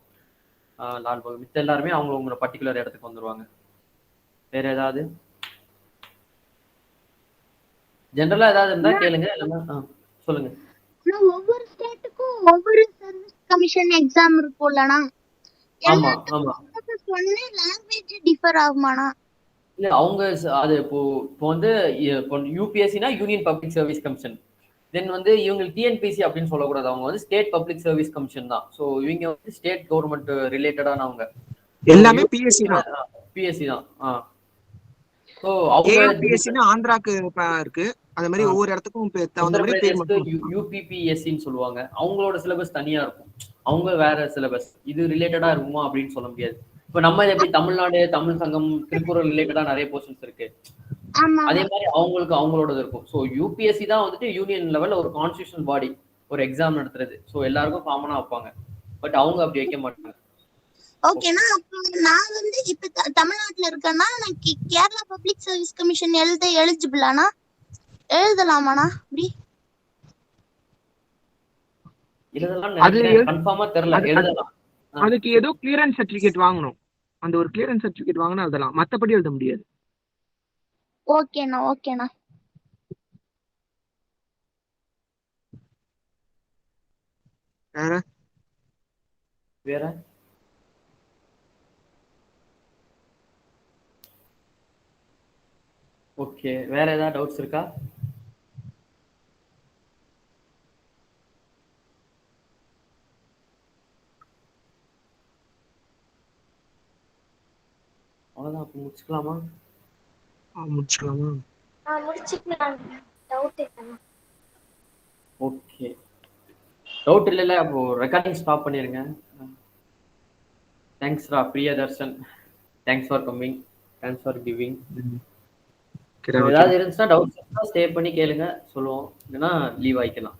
Speaker 2: லால்பாக் மித்த எல்லாருமே அவங்களோட பர்டிகுலர் இடத்துக்கு வந்துருவாங்க. வேற ஏதாவது ஜெனரலா ஏதாவது இருந்தா கேளுங்க, இல்லைன்னா சொல்லுங்க.
Speaker 6: ஒவ்வொரு ஸ்டேட்டுக்கும் ஒவ்வொரு சர்வீஸ் கமிஷன் எக்ஸாம் இருக்கும்லனா?
Speaker 2: ஆமா ஆமா.
Speaker 6: ஒண்ணே லாங்குவேஜ் டிஃபர் ஆகுமானா?
Speaker 2: இல்ல அவங்க அது இப்போ வந்து யூபிஎஸ்சினா யூனியன் பப்ளிக் சர்வீஸ் கமிஷன். தென் வந்து இவங்க டிஎன்பிசி அப்படின்னு சொல்லக்கூடாது, அவங்க வந்து ஸ்டேட் பப்ளிக் சர்வீஸ் கமிஷன் தான். ஸோ இவங்க வந்து ஸ்டேட் கவர்மெண்ட் ரிலேட்டடானவங்க.
Speaker 1: எல்லாமே பிஎஸ்சி தான்.
Speaker 2: பிஎஸ்சி தான். ஸோ
Speaker 1: அவங்க ஆந்திராக்கு இருக்கு. அந்த மாதிரி ஒவ்வொரு இடத்துக்கும் தகுந்த மாதிரி பேர் மட்டும்
Speaker 2: யூபிபிஎஸ்சின்னு சொல்லுவாங்க. அவங்களோட சிலபஸ் தனியா இருக்கும், அவங்க வேற சிலபஸ். இது ரிலேட்டடா இருக்குமா அப்படின்னு சொல்ல முடியாது. இப்ப நம்ம எப்படி தமிழ்நாடு தமிழ் சங்கம் திருக்குறள் ரிலேட்டடா நிறைய போர்ஷன்ஸ் இருக்கு, அதே மாதிரி அவங்களுக்கு அவங்களோட இருக்கும். ஸோ யூபிஎஸ்சி தான் வந்துட்டு யூனியன் லெவல்ல ஒரு கான்ஸ்டியூஷனல் பாடி, ஒரு எக்ஸாம் நடத்துறது. ஸோ எல்லாருக்கும் காமனா வைப்பாங்க. பட் அவங்க அப்படி வைக்க மாட்டாங்க.
Speaker 6: ஓகேனா நான் வந்து இப்ப தமிழ்நாட்டுல இருக்கேன்னா நான் கேரளா பப்ளிக் சர்வீஸ் கமிஷன் எழுத எலிஜிபிளானா? எழுதலாமாண்ணா? அப்படி
Speaker 2: கன்ஃபார்மா தெரியல. எழுதலாம்.
Speaker 1: அதுக்கு ஏதோ கிளியரன்ஸ் சர்டிபிகேட் வாங்கணும். அந்த ஒரு கிளியரன்ஸ் சர்டிபிகேட் வாங்கினா எழுதலாம், மத்தபடி எழுத முடியாது.
Speaker 6: ஓகேண்ணா ஓகேண்ணா.
Speaker 2: வேற ஓகே, வேற ஏதாவது டவுட்ஸ் இருக்கா? அவ்வளவுதான், அப்ப முடிச்சுக்கலாமா?
Speaker 1: முடிச்சுக்கலாமா?
Speaker 6: முடிச்சுக்கலாம். டவுட் இருக்கா?
Speaker 2: ஓகே, டவுட் இல்லைல்ல, அப்போ ரெக்கார்டிங் ஸ்டாப் பண்ணிருங்க. தேங்க்ஸ்ரா Priyadarshan, thanks for coming, thanks for giving.
Speaker 1: சரி, okay.
Speaker 2: ஏதாவது இருந்துச்சுன்னா டவுட்ஸ் ஸ்டே பண்ணி கேளுங்க, சொல்லுவோம். இல்லைன்னா லீவ் ஆயிக்கலாம்.